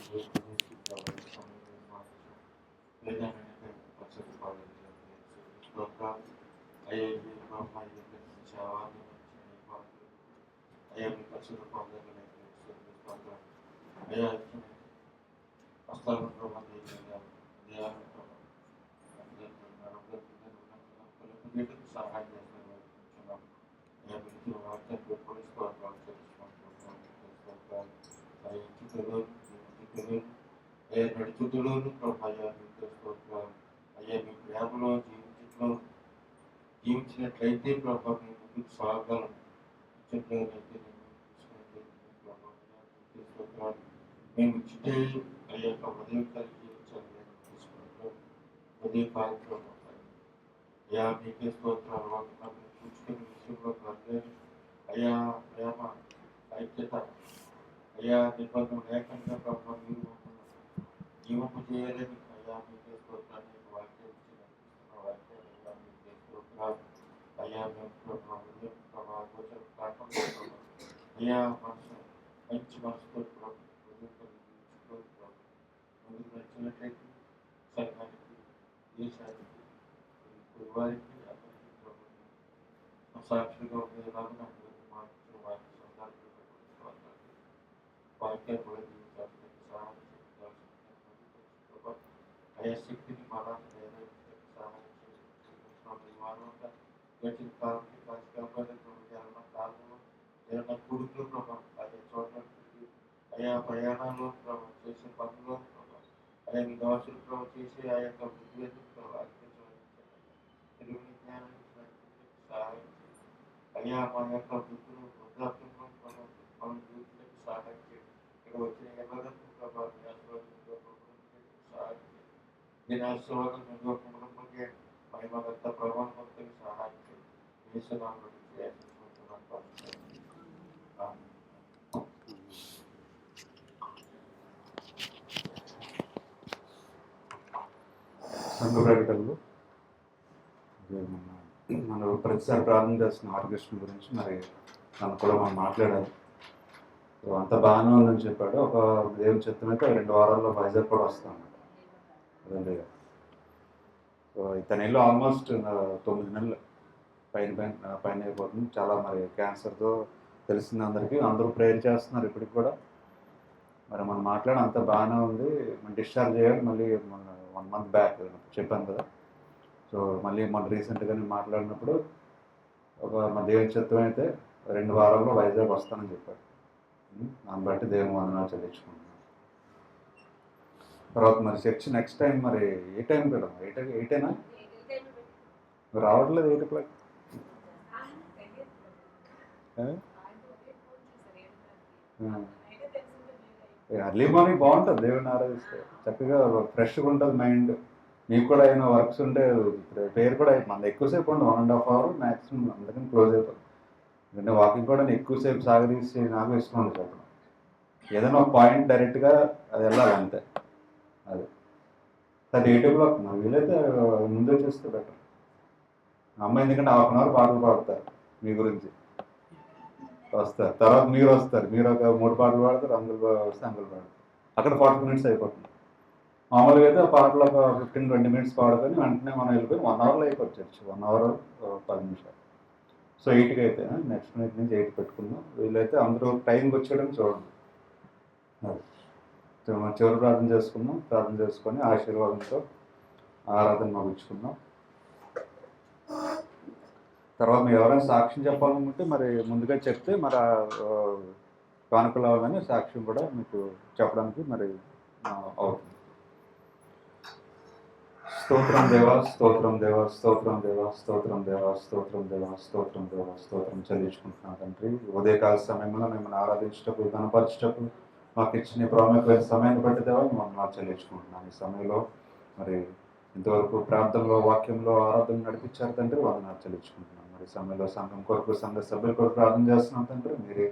సహాయం నడుచుతులోను అయ్యా అయ్యా మీ ప్రేమలో జీవించినట్లయితే ప్రభావ మీ ముందుకు సాగలం మేము ఇచ్చితే అయ్యా ఉదయం కలిగి జీవించాలి ఉదయం కార్యక్రమం అయ్యా మీకే స్తోత్రాలు చూసుకునే విషయంలో కాదు అయ్యా ప్రేమ ఐక్యత అయ్యా నిబంధన లేకుండా ప్రభావ మీరు జీవము చేయాలని అయ్యా మీకే స్తోత్రాన్ని వాక్యం వాక్యాలు అయ్యా మీకే స్తోత్రాలు అయ్యా మేము ప్రభావ గోచరం కాకుండా అయ్యా మనసు మంచి మనసుతో ముందుకు నచ్చినట్లయితే సంఘానికి, దేశానికి, ఇప్పుడు వారికి అందరికీ ప్రభుత్వం సాక్షిగా ఉండేలాగా నాకు మార్చిన వారి సందర్భంగా వాక్యాన్ని కూడా జీవితానికి సహాయం చేయాల్సింది. అయా శక్తిని మనాన్ని నెరవేర్చడానికి సహాయం చేయాల్సిన వారంగా గడిచిన కాలంలో కాచి కాపాడే జరగడం కాలంలో ఏదైనా కొడుకులు ప్రభావం అదే చోట్ల అయా ప్రయాణాల్లో ప్రభావం చేసే పనుల్లో ప్రభావం అయా మీ దోషులు ప్రభావం చేసే ఆ యొక్క బుద్ధి ప్రభావం తెలుగుని జ్ఞానాన్ని సహాయం చేయండి. అయ్యా మా యొక్క బుద్ధులు వృద్ధాప్యంలో మన జీవితానికి సహాయం చేయండి. ఇక్కడ వచ్చిన ఎవరికి ప్రభావం సహాయం చేయండి. నేను ఆశీర్వాదం కుటుంబంకి మహిమగత ప్రభావం మొత్తం సహాయం చేయండి. వేస్తున్నాను సంఘ ప్రకటనలు మనం ప్రతిసారి ప్రార్థన చేస్తున్న ఆర్కెస్ట్రా గురించి మరి తను కూడా మనం మాట్లాడారు. సో అంత బాగానే ఉందని చెప్పాడు. ఒక దేవుని చెప్తున్నట్టు 2 వారాల్లో వైజాగ్ కూడా వస్తాను అదండి. సో ఇతని ఇల్లు ఆల్మోస్ట్ 9 నెలలు పైన అయిపోతుంది. చాలా మరి క్యాన్సర్తో తెలిసింది అందరికీ. అందరూ ప్రేయర్ చేస్తున్నారు ఇప్పటికి కూడా. మరి మనం మాట్లాడి అంత బాగానే ఉంది. మనం డిశ్చార్జ్ చేయాలి మళ్ళీ మన 1 మంత్ బ్యాక్ చెప్పాను కదా. సో మళ్ళీ మన రీసెంట్గా నేను మాట్లాడినప్పుడు మన దేవుని చిత్తం అయితే 2 వారాల్లో వైజాగ్ వస్తానని చెప్పాడు. దాన్ని బట్టి దేవుని వందనాలు చెల్లించుకుంటున్నాను. తర్వాత మరి చర్చ్ నెక్స్ట్ టైం మరి ఏ టైం కదా 8 రావట్లేదు 8 o'clock. ఎర్లీ మార్నింగ్ బాగుంటుంది దేవుని ఆరాధిస్తే. చక్కగా ఫ్రెష్గా ఉంటుంది మైండ్. మీకు కూడా ఏమైనా వర్క్స్ ఉంటే పేరు కూడా మన ఎక్కువసేపు ఉండదు 1.5 hour మ్యాక్సిమం, అందుకని క్లోజ్ అయిపోతుంది. ఎందుకంటే వాకింగ్ కూడా ఎక్కువసేపు సాగదీసి నాకు ఇష్టం ఉంది చెప్పడం. ఏదైనా ఒక పాయింట్ డైరెక్ట్గా అది వెళ్ళాలి అంతే. అది 8 o'clock నాకు వీలైతే ముందే చేస్తే బెటర్. అమ్మాయి ఎందుకంటే 1/2 hour పాటలు పాడతారు మీ గురించి వస్తారు. తర్వాత మీరు వస్తారు, మీరు ఒక 3 పాటలు పాడతారు, అంకుల్ వస్తే అంకుల్ పాడతారు. అక్కడ 40 minutes అయిపోతుంది. మామూలుగా అయితే ఆ పాటలు ఒక 15-20 minutes పాడుకొని వెంటనే మనం వెళ్ళిపోయి 1 hourలో అయిపోవచ్చు. 1 hour 10 నిమిషాలు. సో 8కి అయితే నెక్స్ట్ వీక్ నుంచి 8 పెట్టుకుందాం. వీళ్ళైతే అందరూ టైంకి వచ్చేయడం చూడండి. మనం చివరి ప్రార్థన చేసుకుందాం. ప్రార్థన చేసుకొని ఆశీర్వాదంతో ఆరాధన ముగించుకుందాం. తర్వాత మీరు ఎవరైనా సాక్ష్యం చెప్పాలనుకుంటే మరి ముందుగా చెప్తే మరి కానుకలు అవగానే సాక్ష్యం కూడా మీకు చెప్పడానికి మరి అవుతుంది. స్తోత్రం దేవా, స్తోత్రం దేవా, స్తోత్రం దేవా, స్తోత్రం దేవా, స్తోత్రం దేవా, స్తోత్రం దేవా, స్తోత్రం చెల్లించుకుంటున్నాను తండ్రి. ఉదయకాల సమయంలో మిమ్మల్ని ఆరాధించేటప్పుడు కనపరిచేటప్పుడు మాకు ఇచ్చిన ప్రాముఖ్యమైన సమయాన్ని బట్టి దేవా మమ్మల్ని చెల్లించుకుంటున్నాను. ఈ సమయంలో మరి ఇంతవరకు ప్రార్థనలో వాక్యంలో ఆరాధన నడిపించారు తండ్రి, వందనాలు చెల్లించుకుంటున్నాను. మరి సమయంలో సంఘం కొరకు సంఘ సభ్యుల కొరకు ప్రార్థన చేస్తున్నాం తండ్రి. మీరే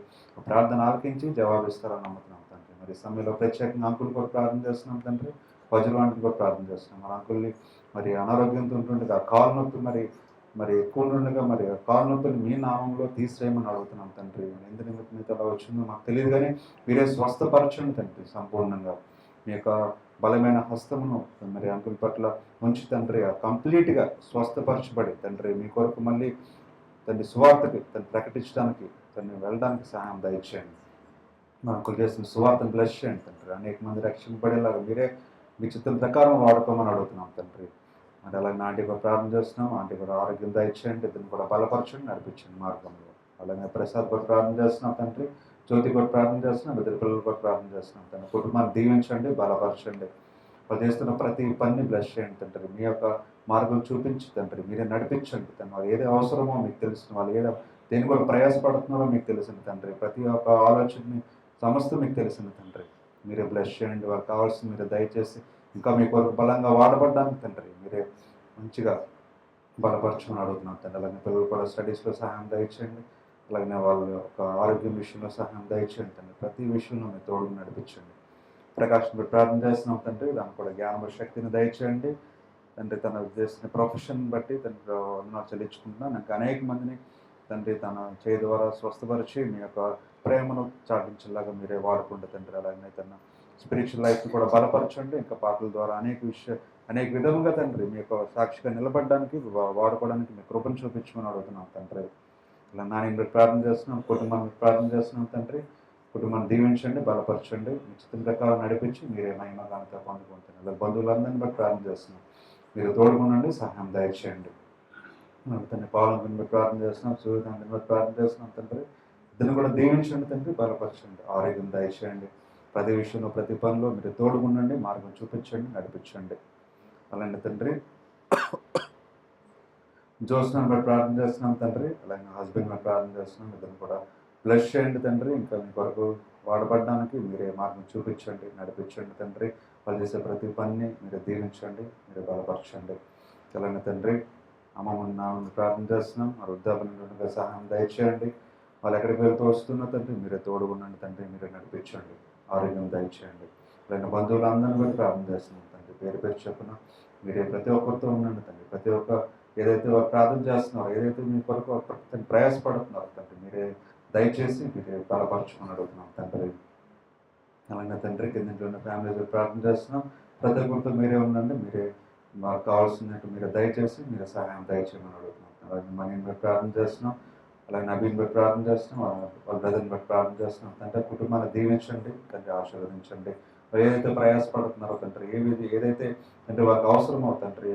ప్రార్థన ఆలకించి జవాబిస్తారని నమ్ముతున్నాం తండ్రి. మరి సమయంలో ప్రత్యేకంగా అంకుల్ కొరకు ప్రార్థన చేస్తున్నాం తండ్రి. వజ్రవాణికి కూడా ప్రార్థన చేస్తున్నాం. మన అంకుల్ని మరి అనారోగ్యంతో ఉంటుండగా కాలు నొప్పి మరి ఎక్కువ ఉండగా మరి కాలు నొప్పిని మీ నామంలో తీసేయమని అడుగుతున్నాం తండ్రి. ఎంత నిమిత్తం అయితే అలా వచ్చిందో మాకు తెలియదు, కానీ మీరే స్వస్థపరచండి తండ్రి. సంపూర్ణంగా మీ యొక్క బలమైన హస్తమును మరి అంకుల్ పట్ల ఉంచి తండ్రి కంప్లీట్గా స్వస్థపరచబడి తండ్రి మీ కొరకు మళ్ళీ తండ్రి సువార్తకి తను ప్రకటించడానికి తను వెళ్ళడానికి సహాయం దయచేయండి. మా అంకుల్ చేసిన సువార్తను బ్లెస్ చేయండి తండ్రి. అనేక మంది రక్షింపబడేలాగా మీరే మీ చిత్తం ప్రకారం వాడుకోమని అడుగుతున్నాం తండ్రి. మరి అలాగే ఆంటీ కూడా ప్రార్థన చేస్తున్నాం. ఆంటీ కూడా ఆరోగ్యం దయచేయండి, ఇద్దరిని కూడా బలపరచండి, నడిపించండి మార్గంలో. అలాగే ప్రసాద్ కూడా ప్రార్థన చేస్తున్నాం తండ్రి. జ్యోతి కూడా ప్రార్థన చేస్తున్నాం. ఇద్దరు పిల్లలు కూడా ప్రార్థన చేస్తున్నాం తండ్రి. కుటుంబాన్ని దీవించండి, బలపరచండి. వాళ్ళు చేస్తున్న ప్రతి పనిని బ్లెస్ చేయండి తండ్రి. మీ యొక్క మార్గం చూపించి తండ్రి మీరే నడిపించండి తండ్రి. వాళ్ళు ఏది అవసరమో మీకు తెలుసు, వాళ్ళు దేని కూడా ప్రయాసపడుతున్నారో మీకు తెలిసింది తండ్రి. ప్రతి ఒక్క ఆలోచనని సమస్తం మీకు తెలిసింది తండ్రి. మీరే బ్లెస్ చేయండి. వాళ్ళకి కావాల్సింది మీరే దయచేసి ఇంకా మీ కొరకు బలంగా వాడబడ్డానికి తండ్రి మీరే మంచిగా బలపరచమని అడుగుతున్నాను తండ్రి. అలాగే పిల్లలు కూడా స్టడీస్లో సహాయం దయచేయండి. అలాగే వాళ్ళ యొక్క ఆరోగ్యం విషయంలో సహాయం దయచేయండి తండ్రి. ప్రతి విషయంలో మీ తోడు నడిపించండి. ప్రకాశం ప్రార్థన చేస్తున్నాం తండ్రి. దానికి కూడా జ్ఞాన శక్తిని దయచేయండి తండ్రి. తన చేసిన ప్రొఫెషన్ బట్టి తండ్రి వందనాలు చెల్లించుకుంటున్నాను. నాకు అనేక మందిని తండ్రి తన చేయి ద్వారా స్వస్థపరిచి మీ యొక్క ప్రేమను చాటించేలాగా మీరే వాడుకుంటే తండ్రి. అలాగే తన స్పిరిచువల్ లైఫ్ని కూడా బలపరచండి. ఇంకా పాటల ద్వారా అనేక విధముగా తండ్రి మీ యొక్క సాక్షిగా నిలబడడానికి వాడుకోవడానికి మీ కృపను చూపించమని అడుగుతున్నాం తండ్రి. ఇలా నాని మీరు ప్రార్థన చేస్తున్నాం, కుటుంబాన్ని ప్రార్థన చేస్తున్నాం తండ్రి. కుటుంబాన్ని దీవించండి, బలపరచండి, మీ చిత్తం ప్రకారం నడిపించి మీరే మహిమ ఘనత పొందుకుంటున్నారు. ఇలా బంధువులందరినీ బట్టి ప్రార్థన చేస్తున్నాం, మీరు తోడుకునండి, సహాయం దయచేయండి. తండ్రి పాలన బట్టి ప్రార్థన చేస్తున్నాం, సూర్యకాంతిని బట్టి ప్రార్థన చేస్తున్నాం తండ్రి. ఇద్దరిని కూడా దీవించండి తండ్రి, బలపరచండి, ఆరోగ్యం దయచేయండి. ప్రతి విషయంలో ప్రతి పనిలో మీరు తోడుగుండండి, మార్గం చూపించండి, నడిపించండి. అలాంటి తండ్రి జోస్నాన్ని బట్టి ప్రార్థన చేస్తున్నాం తండ్రి. అలాగే హస్బెండ్ బట్టి ప్రార్థన చేస్తున్నాం, ఇద్దరు కూడా బ్లెస్ చేయండి తండ్రి. ఇంకా మీ కొరకు వాడబడడానికి మీరే మార్గం చూపించండి, నడిపించండి తండ్రి. వాళ్ళు చేసే ప్రతి పనిని మీరు దీవించండి, మీరు బలపరచండి. అలాగే తండ్రి అమ్మమ్మని ప్రార్థన చేస్తున్నాం, మరి వృద్ధాపన సహాయం దయచేయండి. వాళ్ళు ఎక్కడికి వెళ్తూ వస్తున్నా తండ్రి మీరే తోడుగుండండి తండ్రి, మీరే నడిపించండి, ఆరోగ్యం దయచేయండి. అలాగే బంధువులందరినీ కూడా ప్రార్థన చేస్తున్నాం తండ్రి, పేరు పేరు చెప్పున మీరే ప్రతి ఒక్కరితో ఉండండి తండ్రి. ప్రతి ఒక్క ఏదైతే వారు ప్రార్థన చేస్తున్నారో, ఏదైతే మీ కొరకు ప్రయాసపడుతున్నారో తండ్రి మీరే దయచేసి మీరే బలపరచుకుని అడుగుతున్నాం తండ్రి. అలాగే తండ్రి కింద ఉన్న ఫ్యామిలీతో ప్రార్థన చేస్తున్నాం, ప్రతి ఒక్కరితో మీరే ఉండండి, మీరే మాకు కావాల్సినట్టు మీరు దయచేసి మీరు సహాయం దయచేయమని అడుగుతున్నాం. అలాగే మనీని బట్టి ప్రార్థన చేస్తున్నాం, అలాగే నబీని బట్టి ప్రార్థన చేస్తున్నాం, వాళ్ళ బ్రదర్ని బట్టి ప్రార్థన చేస్తున్నాం తండ్రి. కుటుంబాన్ని దీవించండి తండ్రి, ఆశీర్వదించండి. ఏదైతే ప్రయాసపడుతున్నారో తండ్రి, ఏదైతే తండ్రి వాళ్ళకి అవసరమో తండ్రి,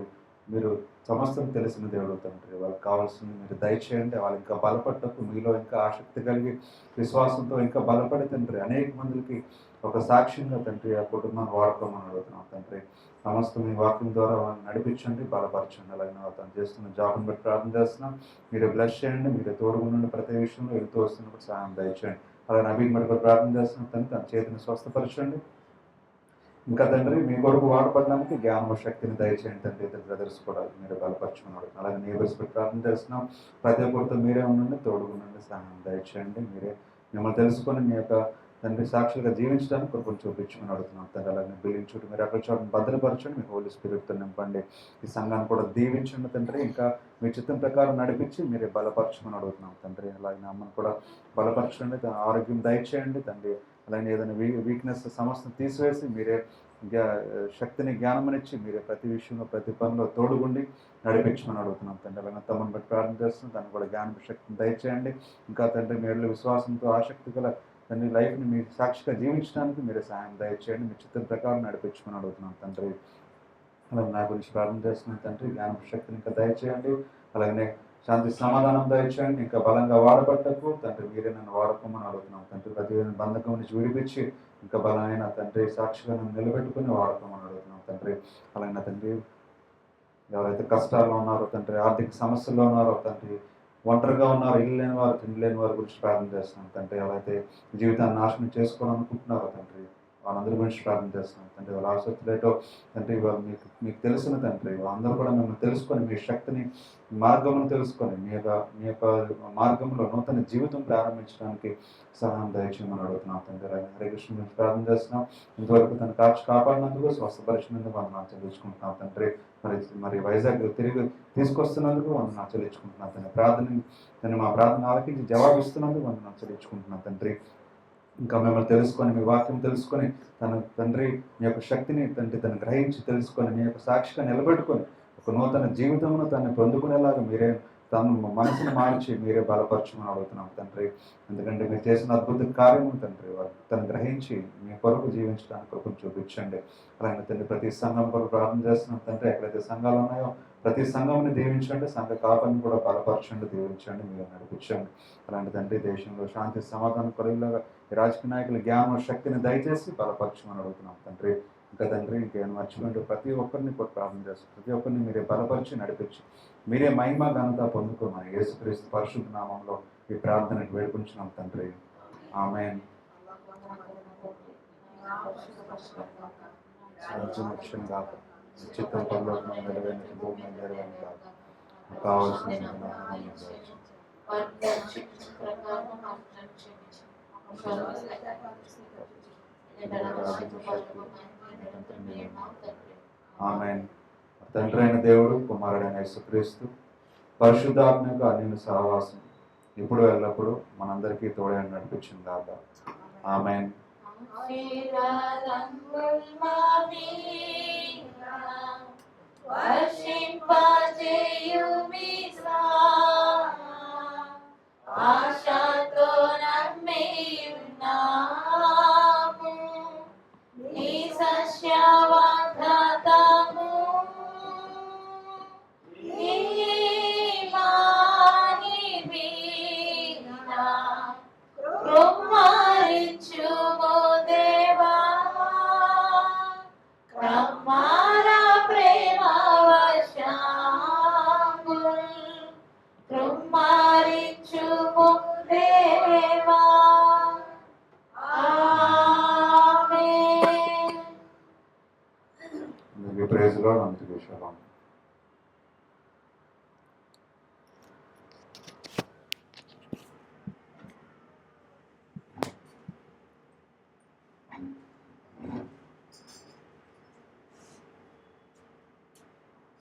మీరు సమస్తం తెలిసిన దేవుడు తండ్రి. వాళ్ళకి కావాల్సింది మీరు దయచేయండి. వాళ్ళు ఇంకా బలపడ్డకు మీలో ఇంకా ఆసక్తి కలిగి విశ్వాసంతో ఇంకా బలపడి తండ్రి అనేక మందికి ఒక సాక్ష్యంగా తండ్రి ఆ కుటుంబాన్ని వాడుకోమని అడుగుతున్నాం తండ్రి. సమస్తం మీ వాక్యం ద్వారా వాళ్ళని నడిపించండి, బలపరచండి. అలాగే అతను చేస్తున్న జాబ్ని బట్టి ప్రార్థన చేస్తున్నాం, మీరు బ్లెస్ చేయండి, మీరు తోడుగుండండి. ప్రతి విషయంలో వెళ్తూ వస్తున్నప్పుడు సహాయం దయచేయండి. అలాగే నబీన్ బట్టి ప్రార్థన చేస్తున్నాం తండ్రి, తన చేతిని స్వస్థపరచండి. ఇంకా తండ్రి మీ కొరకు వాడపడడానికి జ్ఞాన శక్తిని దయచేయండి తండ్రి. ఇద్దరు బ్రదర్స్ కూడా మీరు బలపరచుకున్నాడు. అలాగే నేబర్స్ పెట్టి ప్రార్థన చేస్తున్నాం, ప్రతి ఒక్కరితో మీరే ఉండండి, తోడుగుండండి, సహాయం దయచేయండి. మీరే మిమ్మల్ని తెలుసుకొని మీ యొక్క తండ్రి సాక్షులుగా జీవించడానికి కొరకు చూపించుకుని అడుగుతున్నాం తండ్రి. అలాగే బిల్డింగ్ చుట్టూ మీరు అక్కడ చోటు భద్రపరచండి, మీ హోలీ స్పిరిట్తో నింపండి. ఈ సంఘాన్ని కూడా దీవించండి తండ్రి. ఇంకా మీ చిత్తం ప్రకారం నడిపించి మీరే బలపరచుకుని అడుగుతున్నాం తండ్రి. అలాగే అమ్మను కూడా బలపరచండి, ఆరోగ్యం దయచేయండి తండ్రి. అలాగే ఏదైనా వీక్నెస్ సమస్యను తీసివేసి మీరే శక్తిని జ్ఞానమనిచ్చి మీరే ప్రతి విషయంలో ప్రతి పనిలో తోడుగుండి నడిపించమని అడుగుతున్నాం తండ్రి. అలాగే తమను బట్టి ప్రార్థన చేస్తున్నాం, దాన్ని కూడా జ్ఞాన శక్తిని దయచేయండి. ఇంకా తండ్రి మీరు విశ్వాసంతో ఆసక్తి గల తండ్రి లైఫ్ని మీ సాక్షిగా జీవించడానికి మీరే సహాయం దయచేయండి, మీ చిత్తం ప్రకారం నడిపించమని అడుగుతున్నాం తండ్రి. అలాగే నా గురించి ప్రార్థన చేస్తున్నాం తండ్రి, జ్ఞాన శక్తిని ఇంకా దయచేయండి. అలాగనే శాంతి సమాధానం దయచేయండి. ఇంకా బలంగా వాడబట్టకు తండ్రి మీరే నన్ను వాడుకోమని అడుగుతున్నాం తండ్రి. ప్రతి బంధకం నుంచి విడిపించి ఇంకా బలమైన తండ్రి సాక్షిగా నన్ను నిలబెట్టుకుని వాడుకోమని అడుగుతున్నాం తండ్రి. అలాగే తండ్రి ఎవరైతే కష్టాల్లో ఉన్నారో తండ్రి, ఆర్థిక సమస్యల్లో ఉన్నారో తండ్రి, ఒంటరిగా ఉన్నారు, ఇల్లు లేని వారు, తిండి లేని వారి గురించి ప్రార్థన చేస్తున్నాం తండ్రి. ఎవరైతే జీవితాన్ని నాశనం చేసుకోవాలనుకుంటున్నారో తండ్రి, వాళ్ళందరి గురించి ప్రార్థన చేస్తున్నాం తండ్రి. వాళ్ళ ఆసక్తులేటో తండ్రి మీకు తెలిసిన తండ్రి, వాళ్ళందరూ కూడా మిమ్మల్ని తెలుసుకొని మీ శక్తిని మార్గమును తెలుసుకొని మీ యొక్క మార్గంలో నూతన జీవితం ప్రారంభించడానికి సహాయం దయచేయమని అడుగుతున్నాం తండ్రి. హరే కృష్ణ గురించి ప్రార్థన చేస్తున్నాం, ఇంతవరకు తను కాపాడినందుకు స్వస్థపరిచినందుకు వందనాలు చెల్లించుకుంటున్నాం తండ్రి. మరి వైజాగ్ తిరిగి తీసుకొస్తున్నందుకు వందనాలు చెల్లించుకుంటున్నాం తండ్రి. తను మా ప్రార్థన ఆలకించి జవాబిస్తున్నందుకు వందనాలు చెల్లించుకుంటున్నాం తండ్రి. ఇంకా మిమ్మల్ని తెలుసుకొని మీ వాక్యం తెలుసుకొని తండ్రి మీ యొక్క శక్తిని తను గ్రహించి తెలుసుకొని మీ యొక్క సాక్షిగా నిలబెట్టుకొని ఒక నూతన జీవితమును తను పొందుకునేలాగా మీరే తను మనసును మార్చి మీరే బలపరచమని అడుగుతున్నాం తండ్రి. ఎందుకంటే మీరు చేసిన అద్భుత కార్యము తండ్రి తను గ్రహించి మీ కొరకు జీవించడానికి కొరకు చూపించండి. అలాగే తండ్రి ప్రతి సంఘం కొరకు ప్రార్థన చేస్తున్నాం తండ్రి. ఎక్కడైతే సంఘాలు ఉన్నాయో ప్రతి సంఘంని దీవించండి, సంఘ కాపాన్ని కూడా బలపరచండి, దీవించండి, మీరు నడిపించండి. అలాంటి తండ్రి దేశంలో శాంతి సమాధానం కొరలాగా ఈ రాజకీయ నాయకుల జ్ఞాన శక్తిని దయచేసి బలపరచమని అడుగుతున్నాం తండ్రి. ఇంకా తండ్రి ఇంకేమైనా మర్చిపోయింటే ప్రతి ఒక్కరిని కూడా ప్రార్థన చేస్తాం, ప్రతి ఒక్కరిని మీరే బలపరిచి నడిపించి మీరే మహిమ ఘనత పొందుకోమని యేసుక్రీస్తు పరిశుద్ధ నామంలో ఈ ప్రార్థనకు వేడుకుంటున్నాం తండ్రి. ఆమేన్. రాజ్యం కాక చిత్తం పరలోకం నిలవైన భూమి నెరవేరిన కాక కావాల్సిన ఆమేన్. తండ్రి అయిన దేవుడు, కుమారుడైన యేసుక్రీస్తు పరిశుద్ధాత్మ యొక్క అన్యోన్య సహవాసం ఇప్పుడు ఎల్లప్పుడూ మనందరికీ తోడై నడిపించింది కాక. ఆమేన్. ఆశీర్వాదముల్ మామీద వర్షింపజేయుమిసా. ఆశతో నమ్మి ఉన్నాము నీ సస్య వాగ్దానము. నీ మహిమీన కృమ్మరించుము దేవా. కమ్మార ప్రేమ వర్షముల్ కృమ్మరించుము దేవా. ఆమేన్. Praise Lord. అందరికీ షలాం.